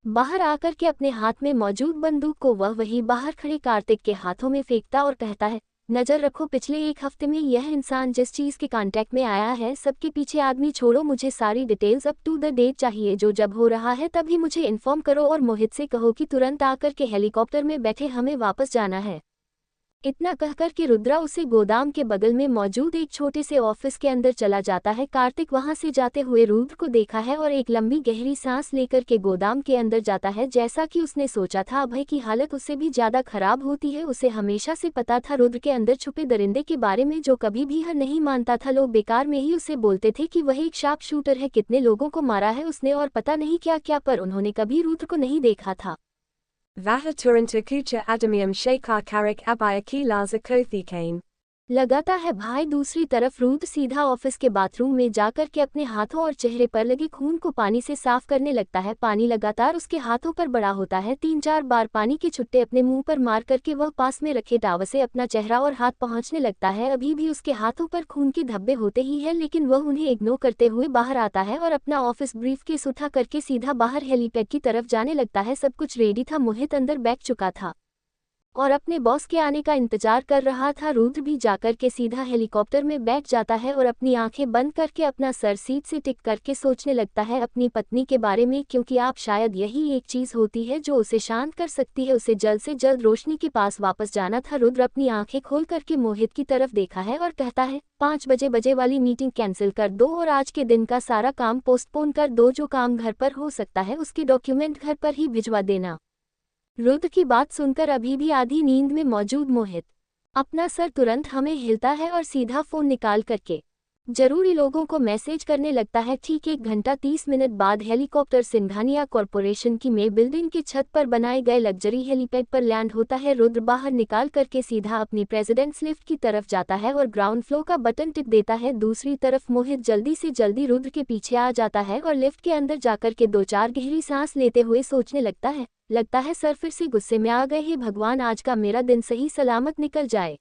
बाहर आकर के अपने हाथ में मौजूद बंदूक को वह वही बाहर खड़े कार्तिक के हाथों में फेंकता और कहता है, नजर रखो पिछले 1 हफ्ते में यह इंसान जिस चीज के कांटेक्ट में आया है, सबके पीछे आदमी छोड़ो, मुझे सारी details up to the date चाहिए। जो जब हो रहा है तभी मुझे इन्फॉर्म करो और मोहित से कहो कि तुरंत आकर के हेलीकॉप्टर में बैठे हमें वापस जाना है। इतना कहकर के रुद्रा उसे गोदाम के बगल में मौजूद एक छोटे से ऑफिस के अंदर चला जाता है। कार्तिक वहां से जाते हुए रुद्र को देखा है और एक लंबी गहरी सांस लेकर के गोदाम के अंदर जाता है। जैसा कि उसने सोचा था, अभय की हालत उससे भी ज्यादा खराब होती है। उसे हमेशा से पता था रुद्र के अंदर छुपे दरिंदे के बारे में, जो कभी भी हर नहीं मानता था। लोग बेकार में ही उसे बोलते थे कि वह एक शार्प शूटर है, कितने लोगों को मारा है उसने और पता नहीं क्या क्या, पर उन्होंने कभी रुद्र को नहीं देखा था। Vaha Turanta Kucha Adamium Shekar Karik Abaya Kilaza Kothikane। लगाता है भाई। दूसरी तरफ रुद्र सीधा ऑफिस के बाथरूम में जाकर के अपने हाथों और चेहरे पर लगे खून को पानी से साफ करने लगता है। पानी लगातार उसके हाथों पर बड़ा होता है। 3-4 बार पानी के छुट्टे अपने मुंह पर मार करके वह पास में रखे टावल से अपना चेहरा और हाथ पहुंचने लगता है। अभी भी उसके हाथों पर खून के धब्बे होते ही हैं, लेकिन वह उन्हें इग्नोर करते हुए बाहर आता है और अपना ऑफिस ब्रीफकेस उठा करके सीधा बाहर हेलीपैड की तरफ जाने लगता है। सब कुछ रेडी था, मोहित अंदर बैठ चुका था। और अपने बॉस के आने का इंतजार कर रहा था। रुद्र भी जाकर के सीधा हेलीकॉप्टर में बैठ जाता है और अपनी आंखें बंद करके अपना सर सीट से टिक करके सोचने लगता है अपनी पत्नी के बारे में, क्योंकि आप शायद यही एक चीज होती है जो उसे शांत कर सकती है। उसे जल्द से जल्द रोशनी के पास वापस जाना था। रुद्र अपनी आंखें खोल करके मोहित की तरफ देखा है और कहता है 5 बजे वाली मीटिंग कैंसिल कर दो और आज के दिन का सारा काम पोस्टपोन कर दो। जो काम घर पर हो सकता है उसके डॉक्यूमेंट घर पर ही भिजवा देना। रुद्र की बात सुनकर अभी भी आधी नींद में मौजूद मोहित अपना सर तुरंत हमें हिलता है और सीधा फोन निकाल करके जरूरी लोगों को मैसेज करने लगता है। ठीक 1 घंटा 30 मिनट बाद हेलीकॉप्टर सिंघानिया कॉरपोरेशन की में बिल्डिंग की छत पर बनाए गए लग्जरी हेलीपैड पर लैंड होता है। रुद्र बाहर निकाल करके सीधा अपनी प्रेसिडेंट्स लिफ्ट की तरफ जाता है और ग्राउंड फ्लोर का बटन टिप देता है। दूसरी तरफ मोहित जल्दी से जल्दी रुद्र के पीछे आ जाता है और लिफ्ट के अंदर जाकर के 2-4 गहरी सांस लेते हुए सोचने लगता है सर फिर से गुस्से में आ गए। हे भगवान, आज का मेरा दिन सही सलामत निकल जाए।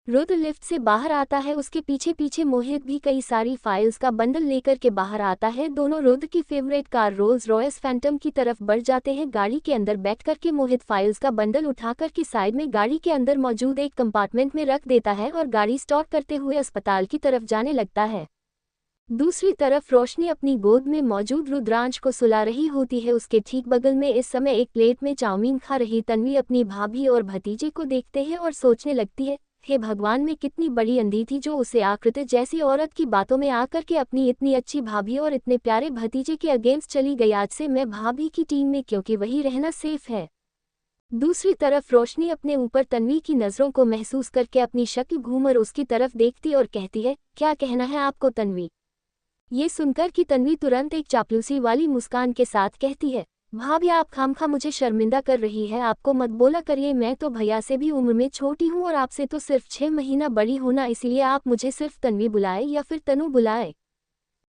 रुद्र लिफ्ट से बाहर आता है, उसके पीछे पीछे मोहित भी कई सारी फाइल्स का बंडल लेकर के बाहर आता है। दोनों रुद्र की favourite car Rolls Royce Phantom की तरफ बढ़ जाते हैं। गाड़ी के अंदर बैठ करके मोहित फाइल्स का बंडल उठाकर के साइड में गाड़ी के अंदर मौजूद एक कंपार्टमेंट में रख देता है और गाड़ी स्टार्ट करते हुए अस्पताल की तरफ जाने लगता है। दूसरी तरफ रोशनी अपनी गोद में मौजूद रुद्रांश को सुला रही होती है। उसके ठीक बगल में इस समय एक प्लेट में चाउमीन खा रही तन्वी अपनी भाभी और भतीजे को देखते हैं और सोचने लगती है, हे भगवान, में कितनी बड़ी अंधी थी जो उसे आकृति जैसी औरत की बातों में आकर के अपनी इतनी अच्छी भाभी और इतने प्यारे भतीजे के अगेंस्ट चली गई। आज से मैं भाभी की टीम में, क्योंकि वही रहना सेफ है। दूसरी तरफ रोशनी अपने ऊपर तन्वी की नज़रों को महसूस करके अपनी शक्ल घूमकर उसकी तरफ देखती और कहती है, क्या कहना है आपको तन्वी? ये सुनकर कि तन्वी तुरंत एक चापलूसी वाली मुस्कान के साथ कहती है, भाभी आप खामखा मुझे शर्मिंदा कर रही है। आपको मत बोला करिए, मैं तो भैया से भी उम्र में छोटी हूँ और आपसे तो सिर्फ 6 महीना बड़ी हूँ ना, इसीलिए आप मुझे सिर्फ तन्वी बुलाए या फिर तनु बुलाए।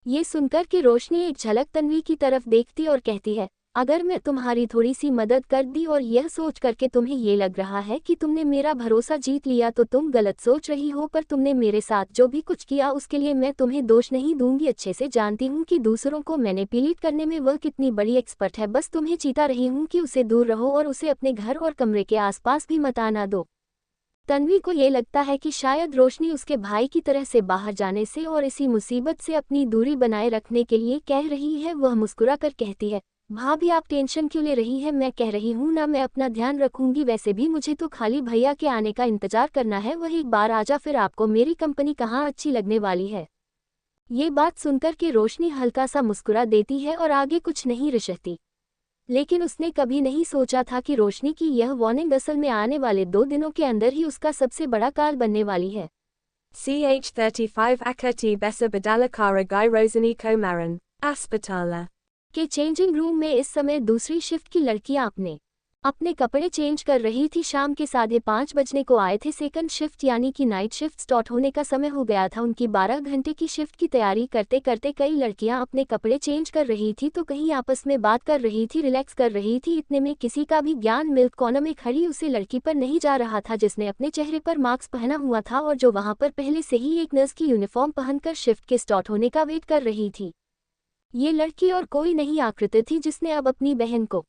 ये सुनकर कि रोशनी एक झलक तन्वी की तरफ देखती और कहती है, अगर मैं तुम्हारी थोड़ी सी मदद कर दी और यह सोच करके तुम्हें ये लग रहा है कि तुमने मेरा भरोसा जीत लिया तो तुम गलत सोच रही हो। पर तुमने मेरे साथ जो भी कुछ किया उसके लिए मैं तुम्हें दोष नहीं दूंगी। अच्छे से जानती हूँ कि दूसरों को मैनिपुलेट करने में वह कितनी बड़ी एक्सपर्ट है। बस तुम्हें चीता रही हूँ कि उसे दूर रहो और उसे अपने घर और कमरे के आसपास भी मत आना दो। तन्वी को ये लगता है कि शायद रोशनी उसके भाई की तरह से बाहर जाने से और इसी मुसीबत से अपनी दूरी बनाए रखने के लिए कह रही है। वह मुस्कुरा कर कहती है, भाभी आप टेंशन क्यों ले रही है? मैं कह रही हूँ ना, मैं अपना ध्यान रखूंगी। वैसे भी मुझे तो खाली भैया के आने का इंतजार करना है। वह एक बार आजा, फिर आपको मेरी कंपनी कहाँ अच्छी लगने वाली है। ये बात सुनकर के रोशनी हल्का सा मुस्कुरा देती है और आगे कुछ नहीं रिश्ती। लेकिन उसने कभी नहीं सोचा था कि रोशनी की यह वार्निंग असल में आने वाले 2 दिनों के अंदर ही उसका सबसे बड़ा काल बनने वाली है। CH35 Akati Bessa Badalakara Guy Rosani Komaran, Aspitala के चेंजिंग रूम में इस समय दूसरी शिफ्ट की लड़कियां अपने कपड़े चेंज कर रही थी। शाम के 5:30 बजने को आए थे। सेकंड शिफ्ट यानी कि नाइट शिफ्ट स्टार्ट होने का समय हो गया था। उनकी 12 घंटे की शिफ्ट की तैयारी करते करते कई लड़कियां अपने कपड़े चेंज कर रही थी तो कहीं आपस में बात कर रही थी, रिलैक्स कर रही थी। इतने में किसी का भी ज्ञान मिल्क कॉर्नर में खड़ी उसे लड़की पर नहीं जा रहा था जिसने अपने चेहरे पर मास्क पहना हुआ था और जो वहां पर पहले से ही एक नर्स की यूनिफॉर्म पहनकर शिफ्ट के स्टार्ट होने का वेट कर रही थी। ये लड़की और कोई नहीं आकृति थी जिसने अब अपनी बहन को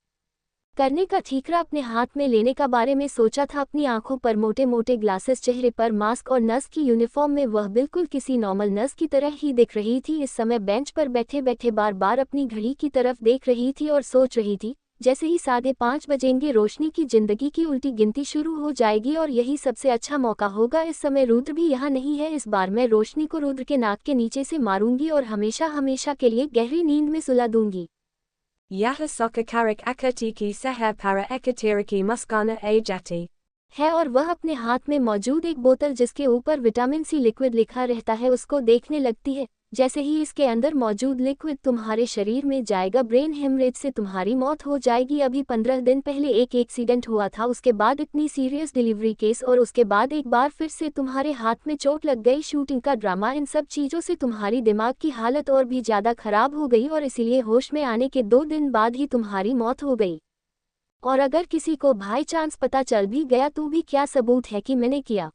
करने का ठीकरा अपने हाथ में लेने का बारे में सोचा था। अपनी आंखों पर मोटे मोटे ग्लासेस, चेहरे पर मास्क और नर्स की यूनिफॉर्म में वह बिल्कुल किसी नॉर्मल नर्स की तरह ही दिख रही थी। इस समय बेंच पर बैठे बैठे बार बार अपनी घड़ी की तरफ देख रही थी और सोच रही थी, जैसे ही 5:30 बजेंगे रोशनी की जिंदगी की उल्टी गिनती शुरू हो जाएगी और यही सबसे अच्छा मौका होगा। इस समय रुद्र भी यहाँ नहीं है। इस बार मैं रोशनी को रुद्र के नाक के नीचे से मारूंगी और हमेशा हमेशा के लिए गहरी नींद में सुला दूंगी। Yaha Soka Karak Akatiki Seher Para Ekatiriki Muskana A Jati है और वह अपने हाथ में मौजूद एक बोतल जिसके ऊपर विटामिन सी लिक्विड लिखा रहता है उसको देखने लगती है। जैसे ही इसके अंदर मौजूद लिक्विड तुम्हारे शरीर में जाएगा, ब्रेन हेमरेज से तुम्हारी मौत हो जाएगी। अभी 15 दिन पहले एक एक्सीडेंट हुआ था, उसके बाद इतनी सीरियस डिलीवरी केस और उसके बाद एक बार फिर से तुम्हारे हाथ में चोट लग गई, शूटिंग का ड्रामा, इन सब चीज़ों से तुम्हारी दिमाग की हालत और भी ज़्यादा खराब हो गई और इसीलिए होश में आने के 2 दिन बाद ही तुम्हारी मौत हो गई। और अगर किसी को बाई चांस पता चल भी गया तो भी क्या सबूत है कि मैंने किया?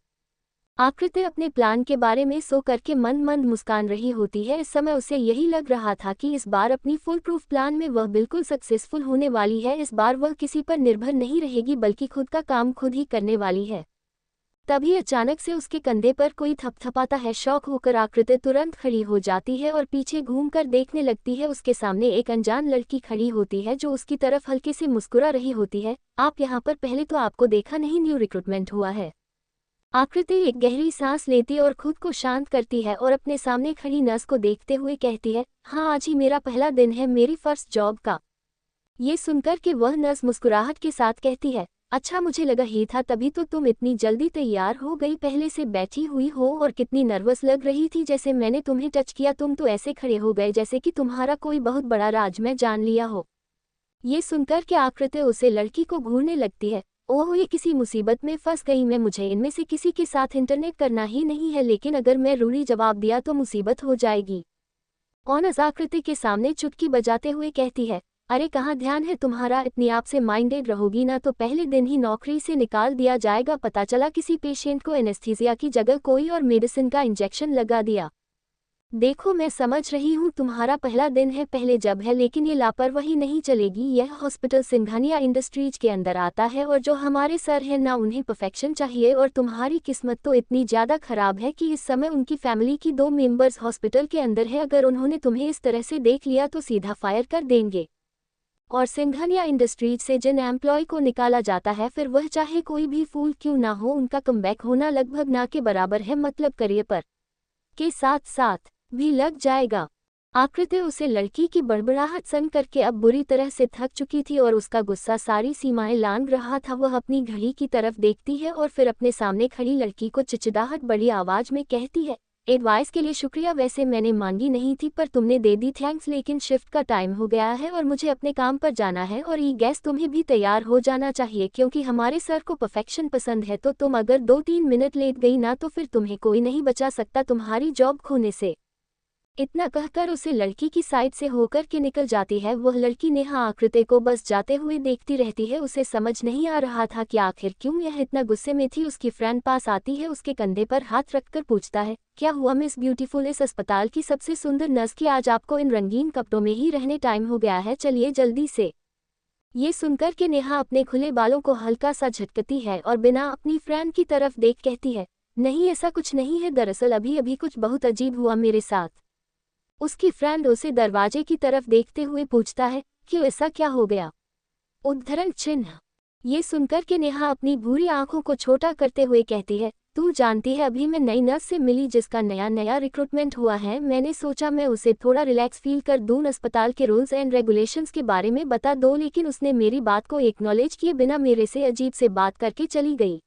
आकृति अपने प्लान के बारे में सो करके मंद मंद मुस्कान रही होती है। इस समय उसे यही लग रहा था कि इस बार अपनी फुल प्रूफ प्लान में वह बिल्कुल सक्सेसफुल होने वाली है। इस बार वह किसी पर निर्भर नहीं रहेगी बल्कि खुद का काम खुद ही करने वाली है। तभी अचानक से उसके कंधे पर कोई थपथपाता है। शौक होकर आकृति तुरंत खड़ी हो जाती है और पीछे घूमकर देखने लगती है। उसके सामने एक अनजान लड़की खड़ी होती है जो उसकी तरफ हल्के से मुस्कुरा रही होती है। आप यहाँ पर? पहले तो आपको देखा नहीं, न्यू रिक्रूटमेंट हुआ है। आकृति एक गहरी सांस लेती और खुद को शांत करती है और अपने सामने खड़ी नर्स को देखते हुए कहती है, हाँ आज ही मेरा पहला दिन है मेरी फर्स्ट जॉब का। ये सुनकर कि वह नर्स मुस्कुराहट के साथ कहती है, अच्छा मुझे लगा ही था, तभी तो तुम इतनी जल्दी तैयार हो गई। पहले से बैठी हुई हो और कितनी नर्वस लग रही थी। जैसे मैंने तुम्हें टच किया तुम तो ऐसे खड़े हो गए जैसे कि तुम्हारा कोई बहुत बड़ा राज मैं जान लिया हो। ये सुनकर कि आकृति उसे लड़की को घूरने लगती है। ओह ये किसी मुसीबत में फंस गई मैं, मुझे इनमें से किसी के साथ इंटरनेट करना ही नहीं है, लेकिन अगर मैं रूढ़ी जवाब दिया तो मुसीबत हो जाएगी। ऑनस आकृति के सामने चुटकी बजाते हुए कहती है, अरे कहाँ ध्यान है तुम्हारा, इतनी आपसे माइंडेड रहोगी ना तो पहले दिन ही नौकरी से निकाल दिया जाएगा। पता चला किसी पेशेंट को एनेस्थीसिया की जगह कोई और मेडिसिन का इंजेक्शन लगा दिया। देखो मैं समझ रही हूँ तुम्हारा पहला दिन है, पहले जब है, लेकिन ये लापरवाही नहीं चलेगी। यह हॉस्पिटल सिंघानिया इंडस्ट्रीज के अंदर आता है और जो हमारे सर हैं ना उन्हें परफेक्शन चाहिए, और तुम्हारी किस्मत तो इतनी ज़्यादा खराब है कि इस समय उनकी फैमिली की 2 मेंबर्स हॉस्पिटल के अंदर है। अगर उन्होंने तुम्हें इस तरह से देख लिया तो सीधा फायर कर देंगे। और सिंघानिया इंडस्ट्रीज से जिन एम्प्लॉय को निकाला जाता है फिर वह चाहे कोई भी फूल क्यों ना हो, उनका कमबैक होना लगभग ना के बराबर है, मतलब करियर पर के साथ साथ भी लग जाएगा। आकृति उसे लड़की की बड़बड़ाहट सुन करके अब बुरी तरह से थक चुकी थी और उसका गुस्सा सारी सीमाएं लांघ रहा था। वह अपनी घड़ी की तरफ देखती है और फिर अपने सामने खड़ी लड़की को चिचिदाहट बड़ी आवाज में कहती है, एडवाइस के लिए शुक्रिया, वैसे मैंने मांगी नहीं थी पर तुमने दे दी, थैंक्स, लेकिन शिफ्ट का टाइम हो गया है और मुझे अपने काम पर जाना है। और ये गैस तुम्हें भी तैयार हो जाना चाहिए क्योंकि हमारे सर को परफेक्शन पसंद है। तो तुम अगर 2-3 मिनट लेट गई ना तो फिर तुम्हें कोई नहीं बचा सकता तुम्हारी जॉब खोने से। इतना कहकर उसे लड़की की साइड से होकर के निकल जाती है। वह लड़की नेहा आकृति को बस जाते हुए देखती रहती है। उसे समझ नहीं आ रहा था कि आखिर क्यों यह इतना गुस्से में थी। उसकी फ्रेंड पास आती है, उसके कंधे पर हाथ रखकर पूछता है, क्या हुआ मिस ब्यूटीफुल, इस अस्पताल की सबसे सुंदर नर्स की आज आपको इन रंगीन कपड़ों में ही रहने टाइम हो गया है, चलिए जल्दी से। ये सुनकर के नेहा अपने खुले बालों को हल्का सा झटकती है और बिना अपनी फ्रेंड की तरफ देख कहती है, नहीं ऐसा कुछ नहीं है, दरअसल अभी अभी कुछ बहुत अजीब हुआ मेरे साथ। उसकी फ्रेंड उसे दरवाजे की तरफ देखते हुए पूछता है, क्यों, ऐसा क्या हो गया? उद्धरण चिन्ह। ये सुनकर के नेहा अपनी भूरी आंखों को छोटा करते हुए कहती है, तू जानती है अभी मैं नई नर्स से मिली जिसका नया रिक्रूटमेंट हुआ है। मैंने सोचा मैं उसे थोड़ा रिलैक्स फील कर दूं, अस्पताल के रूल्स एंड रेगुलेशंस के बारे में बता दो, लेकिन उसने मेरी बात को एक्नॉलेज किए बिना मेरे से अजीब से बात करके चली गई।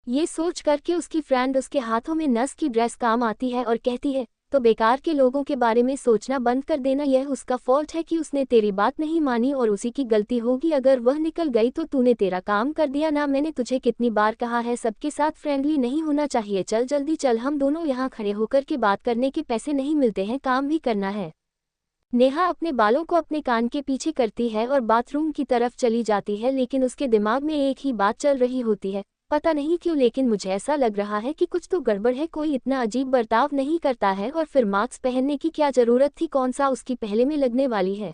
ये सोच करके उसकी फ्रेंड उसके हाथों में नर्स की ड्रेस काम आती है और कहती है, तो बेकार के लोगों के बारे में सोचना बंद कर देना, यह उसका फॉल्ट है कि उसने तेरी बात नहीं मानी और उसी की गलती होगी। अगर वह निकल गई तो तूने तेरा काम कर दिया ना। मैंने तुझे कितनी बार कहा है सबके साथ फ्रेंडली नहीं होना चाहिए, चल जल्दी चल, हम दोनों यहाँ खड़े होकर के बात करने के पैसे नहीं मिलते हैं, काम भी करना है। नेहा अपने बालों को अपने कान के पीछे करती है और बाथरूम की तरफ चली जाती है, लेकिन उसके दिमाग में एक ही बात चल रही होती है, पता नहीं क्यों लेकिन मुझे ऐसा लग रहा है कि कुछ तो गड़बड़ है, कोई इतना अजीब बर्ताव नहीं करता है। और फिर मास्क पहनने की क्या जरूरत थी, कौन सा उसकी पहले में लगने वाली है।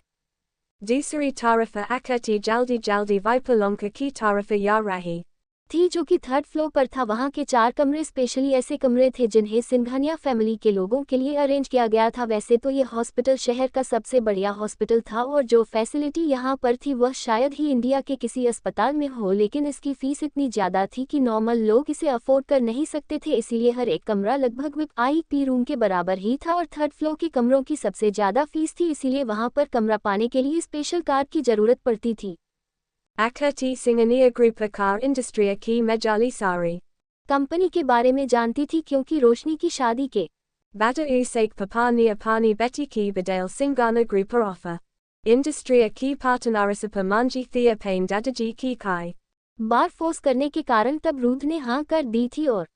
Disari tarifa akati jaldi jaldi vipalonka ki tarifa ya rahi थी जो कि 3rd फ्लोर पर था। वहाँ के 4 कमरे स्पेशली ऐसे कमरे थे जिन्हें सिंघानिया फैमिली के लोगों के लिए अरेंज किया गया था। वैसे तो ये हॉस्पिटल शहर का सबसे बढ़िया हॉस्पिटल था और जो फैसिलिटी यहाँ पर थी वह शायद ही इंडिया के किसी अस्पताल में हो, लेकिन इसकी फीस इतनी ज़्यादा थी कि नॉर्मल लोग इसे अफोर्ड कर नहीं सकते थे, इसीलिए हर एक कमरा लगभग VIP रूम के बराबर ही था। और 3rd फ्लोर के कमरों की सबसे ज़्यादा फीस थी, इसीलिए वहाँ पर कमरा पाने के लिए स्पेशल कार्ड की ज़रूरत पड़ती थी। Akati Singania Grupa Car Industria ki Mejali Sari company के बारे में जानती थी क्योंकि रोशनी की शादी के Bada Usaik Papani Apani Betty ki Badale Singana Grupa Offer Industria ki Partanarisa Manji Thea Pain Dadaji ki Kai बार फोर्स करने के कारण तब रूद ने हाँ कर दी थी और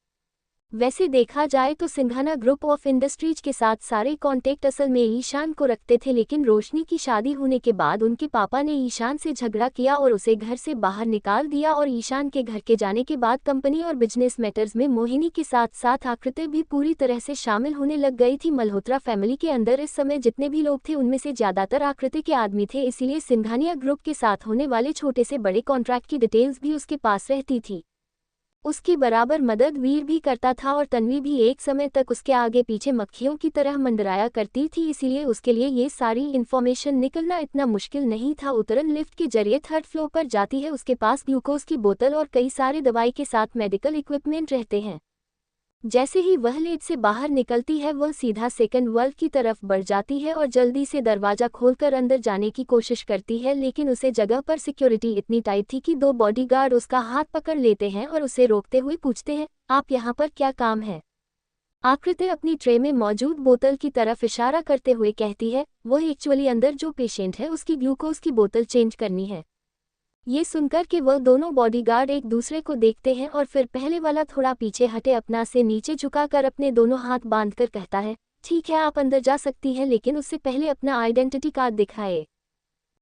वैसे देखा जाए तो सिंघाना ग्रुप ऑफ इंडस्ट्रीज के साथ सारे कॉन्टेक्ट असल में ईशान को रखते थे, लेकिन रोशनी की शादी होने के बाद उनके पापा ने ईशान से झगड़ा किया और उसे घर से बाहर निकाल दिया। और ईशान के घर के जाने के बाद कंपनी और बिजनेस मैटर्स में मोहिनी के साथ साथ आकृति भी पूरी तरह से शामिल होने लग गई थी। मल्होत्रा फैमिली के अंदर इस समय जितने भी लोग थे उनमें से ज्यादातर आकृति के आदमी थे, इसीलिए सिंघानिया ग्रुप के साथ होने वाले छोटे से बड़े कॉन्ट्रैक्ट की डिटेल्स भी उसके पास रहती थी। उसकी बराबर मदद वीर भी करता था और तन्वी भी एक समय तक उसके आगे पीछे मक्खियों की तरह मंडराया करती थी, इसीलिए उसके लिए ये सारी इन्फॉर्मेशन निकलना इतना मुश्किल नहीं था। उतरन लिफ्ट के जरिए थर्ड फ्लोर पर जाती है, उसके पास ग्लूकोज की बोतल और कई सारे दवाई के साथ मेडिकल इक्विपमेंट रहते हैं। जैसे ही वह लेट से बाहर निकलती है वह सीधा सेकंड वर्ल्ड की तरफ बढ़ जाती है और जल्दी से दरवाजा खोलकर अंदर जाने की कोशिश करती है, लेकिन उसे जगह पर सिक्योरिटी इतनी टाइट थी कि 2 बॉडीगार्ड उसका हाथ पकड़ लेते हैं और उसे रोकते हुए पूछते हैं, आप यहाँ पर क्या काम है? आकृति अपनी ट्रे में मौजूद बोतल की तरफ इशारा करते हुए कहती है, वह एक्चुअली अंदर जो पेशेंट है उसकी ग्लूकोज की बोतल चेंज करनी है। ये सुनकर के वह दोनों बॉडीगार्ड एक दूसरे को देखते हैं और फिर पहले वाला थोड़ा पीछे हटे अपना से नीचे झुकाकर अपने दोनों हाथ बांधकर कहता है, ठीक है आप अंदर जा सकती हैं, लेकिन उससे पहले अपना आइडेंटिटी कार्ड दिखाए।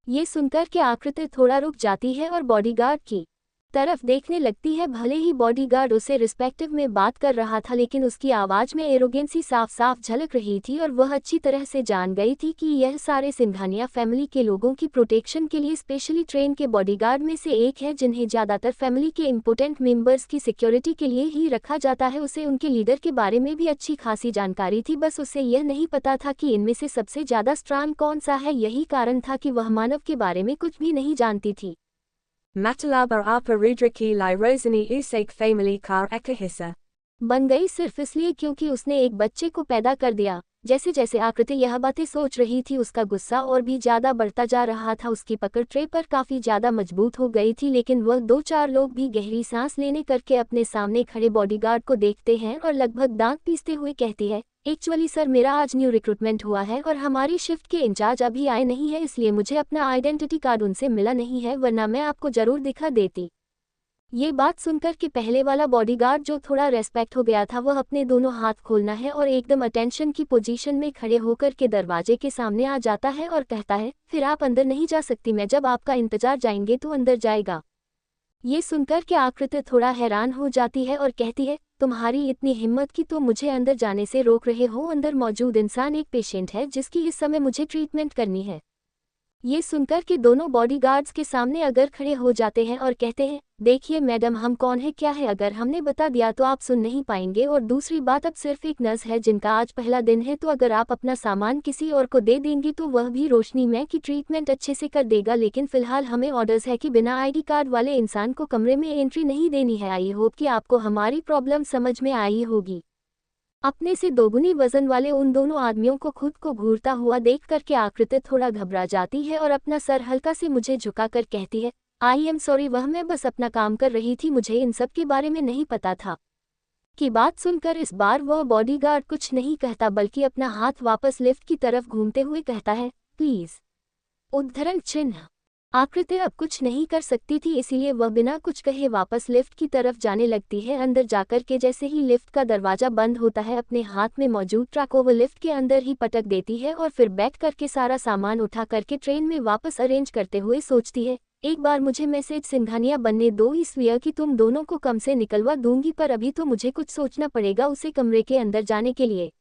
ये सुनकर के आकृति थोड़ा रुक जाती है और बॉडीगार्ड की तरफ देखने लगती है। भले ही बॉडीगार्ड उसे रिस्पेक्टिव में बात कर रहा था, लेकिन उसकी आवाज में एरोगेंसी साफ साफ झलक रही थी और वह अच्छी तरह से जान गई थी कि यह सारे सिंघानिया फैमिली के लोगों की प्रोटेक्शन के लिए स्पेशली ट्रेन के बॉडीगार्ड में से एक है, जिन्हें ज्यादातर फैमिली के इम्पोर्टेंट मेंबर्स की सिक्योरिटी के लिए ही रखा जाता है। उसे उनके लीडर के बारे में भी अच्छी खासी जानकारी थी, बस उसे यह नहीं पता था कि इनमें से सबसे ज्यादा स्ट्रांग कौन सा है। यही कारण था कि वह मानव के बारे में कुछ भी नहीं जानती थी। Matalaba apa Rudraki li Rosani Usake family car ekahissa. बन गई सिर्फ इसलिए क्योंकि उसने एक बच्चे को पैदा कर दिया। जैसे जैसे आकृति यह बातें सोच रही थी उसका गुस्सा और भी ज्यादा बढ़ता जा रहा था। उसकी पकड़ ट्रे पर काफी ज्यादा मजबूत हो गई थी, लेकिन वह 2-4 लोग भी गहरी सांस लेने करके अपने सामने खड़े बॉडीगार्ड को देखते हैं और लगभग दांत पीसते हुए कहती है, एक्चुअली सर मेरा आज न्यू रिक्रूटमेंट हुआ है और हमारी शिफ्ट के इंचार्ज अभी आए नहीं है, इसलिए मुझे अपना आइडेंटिटी कार्ड उनसे मिला नहीं है, वरना मैं आपको जरूर दिखा देती। ये बात सुनकर कि पहले वाला बॉडीगार्ड जो थोड़ा रेस्पेक्ट हो गया था वह अपने दोनों हाथ खोलना है और एकदम अटेंशन की पोजीशन में खड़े होकर के दरवाजे के सामने आ जाता है और कहता है, फिर आप अंदर नहीं जा सकती, मैं जब आपका इंतजार जाएंगे तो अंदर जाएगा। ये सुनकर के आकृति थोड़ा हैरान हो जाती है और कहती है, तुम्हारी इतनी हिम्मत की तो मुझे अंदर जाने से रोक रहे हो? अंदर मौजूद इंसान एक पेशेंट है जिसकी इस समय मुझे ट्रीटमेंट करनी है। ये सुनकर के दोनों बॉडीगार्ड्स के सामने अगर खड़े हो जाते हैं और कहते हैं, देखिए मैडम हम कौन है क्या है, अगर हमने बता दिया तो आप सुन नहीं पाएंगे, और दूसरी बात अब सिर्फ एक नर्स है जिनका आज पहला दिन है, तो अगर आप अपना सामान किसी और को दे देंगी तो वह भी रोशनी में की ट्रीटमेंट अच्छे से कर देगा, लेकिन फिलहाल हमें ऑर्डर्स है कि बिना आईडी कार्ड वाले इंसान को कमरे में एंट्री नहीं देनी है। आई होप कि आपको हमारी प्रॉब्लम समझ में आई होगी। अपने से दोगुनी वजन वाले उन दोनों आदमियों को खुद को घूरता हुआ देख करके आकृति थोड़ा घबरा जाती है और अपना सर हल्का से मुझे झुकाकर कहती है, आई एम सॉरी, वह मैं बस अपना काम कर रही थी, मुझे इन सब के बारे में नहीं पता था। की बात सुनकर इस बार वह बॉडीगार्ड कुछ नहीं कहता बल्कि अपना हाथ वापस लिफ्ट की तरफ घूमते हुए कहता है, प्लीज। उद्धरण चिन्ह। आकृति अब कुछ नहीं कर सकती थी, इसीलिए वह बिना कुछ कहे वापस लिफ्ट की तरफ जाने लगती है। अंदर जाकर के जैसे ही लिफ्ट का दरवाजा बंद होता है अपने हाथ में मौजूद ट्रक को वह लिफ्ट के अंदर ही पटक देती है और फिर बैठ करके सारा सामान उठा करके ट्रेन में वापस अरेंज करते हुए सोचती है, एक बार मुझे मैसेज सिंघानिया बनने दो, इसलिए कि तुम दोनों को कम से निकलवा दूंगी, पर अभी तो मुझे कुछ सोचना पड़ेगा उसे कमरे के अंदर जाने के लिए।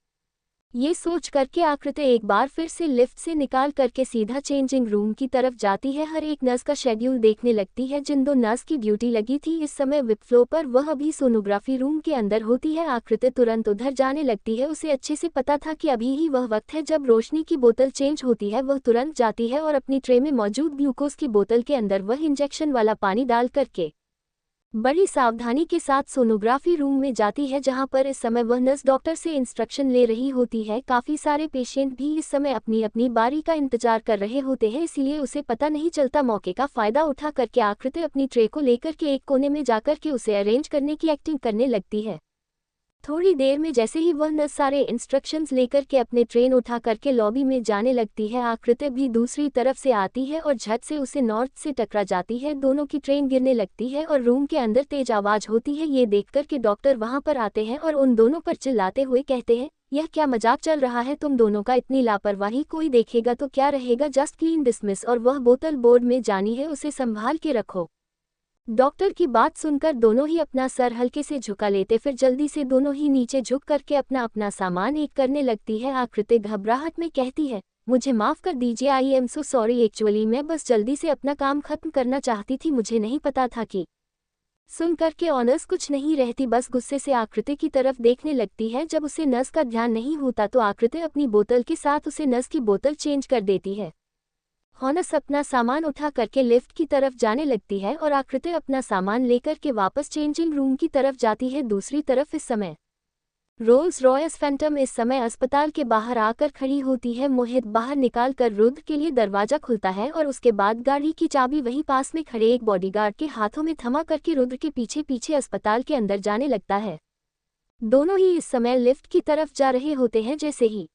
ये सोच करके आकृति एक बार फिर से लिफ्ट से निकाल करके सीधा चेंजिंग रूम की तरफ जाती है। हर एक नर्स का शेड्यूल देखने लगती है। जिन 2 नर्स की ड्यूटी लगी थी इस समय विप फ्लो पर, वह अभी सोनोग्राफी रूम के अंदर होती है। आकृति तुरंत उधर जाने लगती है। उसे अच्छे से पता था कि अभी ही वह वक्त है जब रोशनी की बोतल चेंज होती है। वह तुरंत जाती है और अपनी ट्रे में मौजूद ग्लूकोज की बोतल के अंदर वह इंजेक्शन वाला पानी डाल करके बड़ी सावधानी के साथ सोनोग्राफी रूम में जाती है, जहां पर इस समय वह नर्स डॉक्टर से इंस्ट्रक्शन ले रही होती है। काफी सारे पेशेंट भी इस समय अपनी अपनी बारी का इंतजार कर रहे होते हैं, इसलिए उसे पता नहीं चलता। मौके का फायदा उठा करके आकृति अपनी ट्रे को लेकर के एक कोने में जाकर के उसे अरेंज करने की एक्टिंग करने लगती है। थोड़ी देर में जैसे ही वह नर्स सारे इंस्ट्रक्शंस लेकर के अपने ट्रेन उठा करके लॉबी में जाने लगती है, आकृति भी दूसरी तरफ से आती है और झट से उसे नॉर्थ से टकरा जाती है। दोनों की ट्रेन गिरने लगती है और रूम के अंदर तेज आवाज होती है। ये देखकर के डॉक्टर वहां पर आते हैं और उन दोनों पर चिल्लाते हुए कहते हैं, यह क्या मजाक चल रहा है तुम दोनों का? इतनी लापरवाही कोई देखेगा तो क्या रहेगा? Just clean dismiss. और वह बोतल बोर्ड में जानी है, उसे संभाल के रखो। डॉक्टर की बात सुनकर दोनों ही अपना सर हल्के से झुका लेते, फिर जल्दी से दोनों ही नीचे झुक करके अपना अपना सामान एक करने लगती है। आकृति घबराहट में कहती है, मुझे माफ कर दीजिए, I am so sorry, actually मैं बस जल्दी से अपना काम खत्म करना चाहती थी, मुझे नहीं पता था कि। सुन करके ऑनर्स कुछ नहीं रहती, बस गुस्से से आकृति की तरफ देखने लगती है। जब उसे नर्स का ध्यान नहीं होता तो आकृति अपनी बोतल के साथ उसे नर्स की बोतल चेंज कर देती है। हॉनस अपना सामान उठा करके लिफ्ट की तरफ जाने लगती है और आकृति अपना सामान लेकर के वापस चेंजिंग रूम की तरफ जाती है। दूसरी तरफ इस समय रोल्स रॉयस फैंटम इस समय अस्पताल के बाहर आकर खड़ी होती है। मोहित बाहर निकाल कर रुद्र के लिए दरवाजा खुलता है और उसके बाद गाड़ी की चाबी वहीं पास में खड़े एक बॉडीगार्ड के हाथों में थमा करके रुद्र के पीछे पीछे अस्पताल के अंदर जाने लगता है। दोनों ही इस समय लिफ्ट की तरफ जा रहे होते हैं। जैसे ही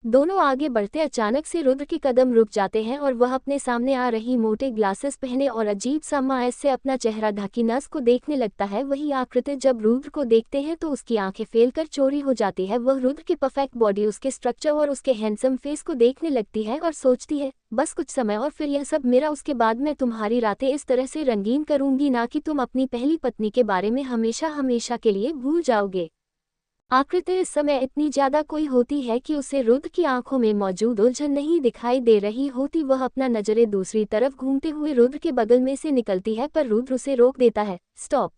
दोनों आगे बढ़ते अचानक से रुद्र के कदम रुक जाते हैं और वह अपने सामने आ रही मोटे ग्लासेस पहने और अजीब सा मायस से अपना चेहरा ढकी नर्स को देखने लगता है। वही आकृति जब रुद्र को देखते हैं तो उसकी आंखें फेल कर चोरी हो जाती है। वह रुद्र की परफेक्ट बॉडी, उसके स्ट्रक्चर और उसके हैंडसम फेस को देखने लगती है और सोचती है, बस कुछ समय और फिर यह सब मेरा, उसके बाद मैं तुम्हारी रातें इस तरह से रंगीन करूंगी ना कि तुम अपनी पहली पत्नी के बारे में हमेशा हमेशा के लिए भूल जाओगे। आकृति इस समय इतनी ज्यादा कोई होती है कि उसे रुद्र की आंखों में मौजूद उलझन नहीं दिखाई दे रही होती। वह अपना नजरें दूसरी तरफ घूमते हुए रुद्र के बगल में से निकलती है, पर रुद्र उसे रोक देता है। स्टॉप।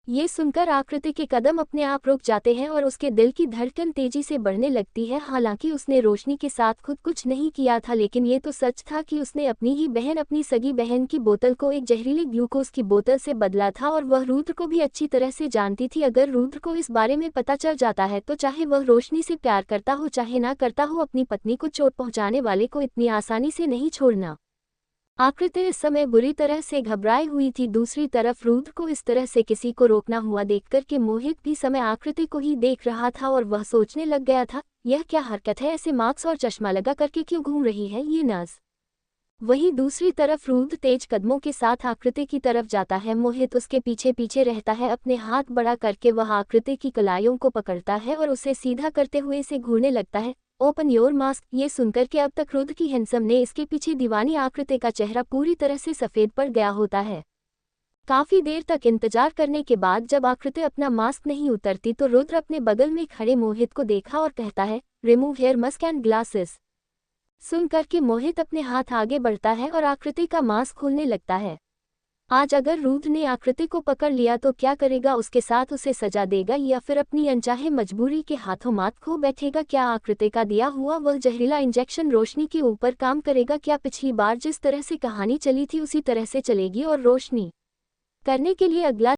ये सुनकर आकृति के कदम अपने आप रुक जाते हैं और उसके दिल की धड़कन तेजी से बढ़ने लगती है। हालांकि उसने रोशनी के साथ खुद कुछ नहीं किया था, लेकिन ये तो सच था कि उसने अपनी ही बहन, अपनी सगी बहन की बोतल को एक जहरीले ग्लूकोज की बोतल से बदला था और वह रुद्र को भी अच्छी तरह से जानती थी। अगर रुद्र को इस बारे में पता चल जाता है तो चाहे वह रोशनी से प्यार करता हो चाहे ना करता हो, अपनी पत्नी को चोट पहुंचाने वाले को इतनी आसानी से नहीं छोड़ना। आकृति इस समय बुरी तरह से घबराई हुई थी। दूसरी तरफ रुद्र को इस तरह से किसी को रोकना हुआ देखकर के मोहित भी समय आकृति को ही देख रहा था और वह सोचने लग गया था, यह क्या हरकत है, ऐसे मास्क और चश्मा लगा करके क्यों घूम रही है ये नर्स। वहीं दूसरी तरफ रुद्र तेज कदमों के साथ आकृति की तरफ जाता है। मोहित उसके पीछे पीछे रहता है। अपने हाथ बड़ा करके वह आकृति की कलाइयों को पकड़ता है और उसे सीधा करते हुए इसे घूरने लगता है। Open your mask. ये सुनकर के अब तक रुद्र की हैंडसम ने इसके पीछे दीवानी आकृति का चेहरा पूरी तरह से सफेद पड़ गया होता है। काफी देर तक इंतजार करने के बाद जब आकृति अपना मास्क नहीं उतरती तो रुद्र अपने बगल में खड़े मोहित को देखा और कहता है, remove hair mask and glasses. सुन करके मोहित अपने हाथ आगे बढ़ता है और आकृति का मास्क खोलने लगता है। आज अगर रुद्र ने आकृति को पकड़ लिया तो क्या करेगा? उसके साथ उसे सजा देगा या फिर अपनी अनचाहे मजबूरी के हाथों मात खो बैठेगा? क्या आकृति का दिया हुआ वह जहरीला इंजेक्शन रोशनी के ऊपर काम करेगा? क्या पिछली बार जिस तरह से कहानी चली थी उसी तरह से चलेगी और रोशनी करने के लिए अगला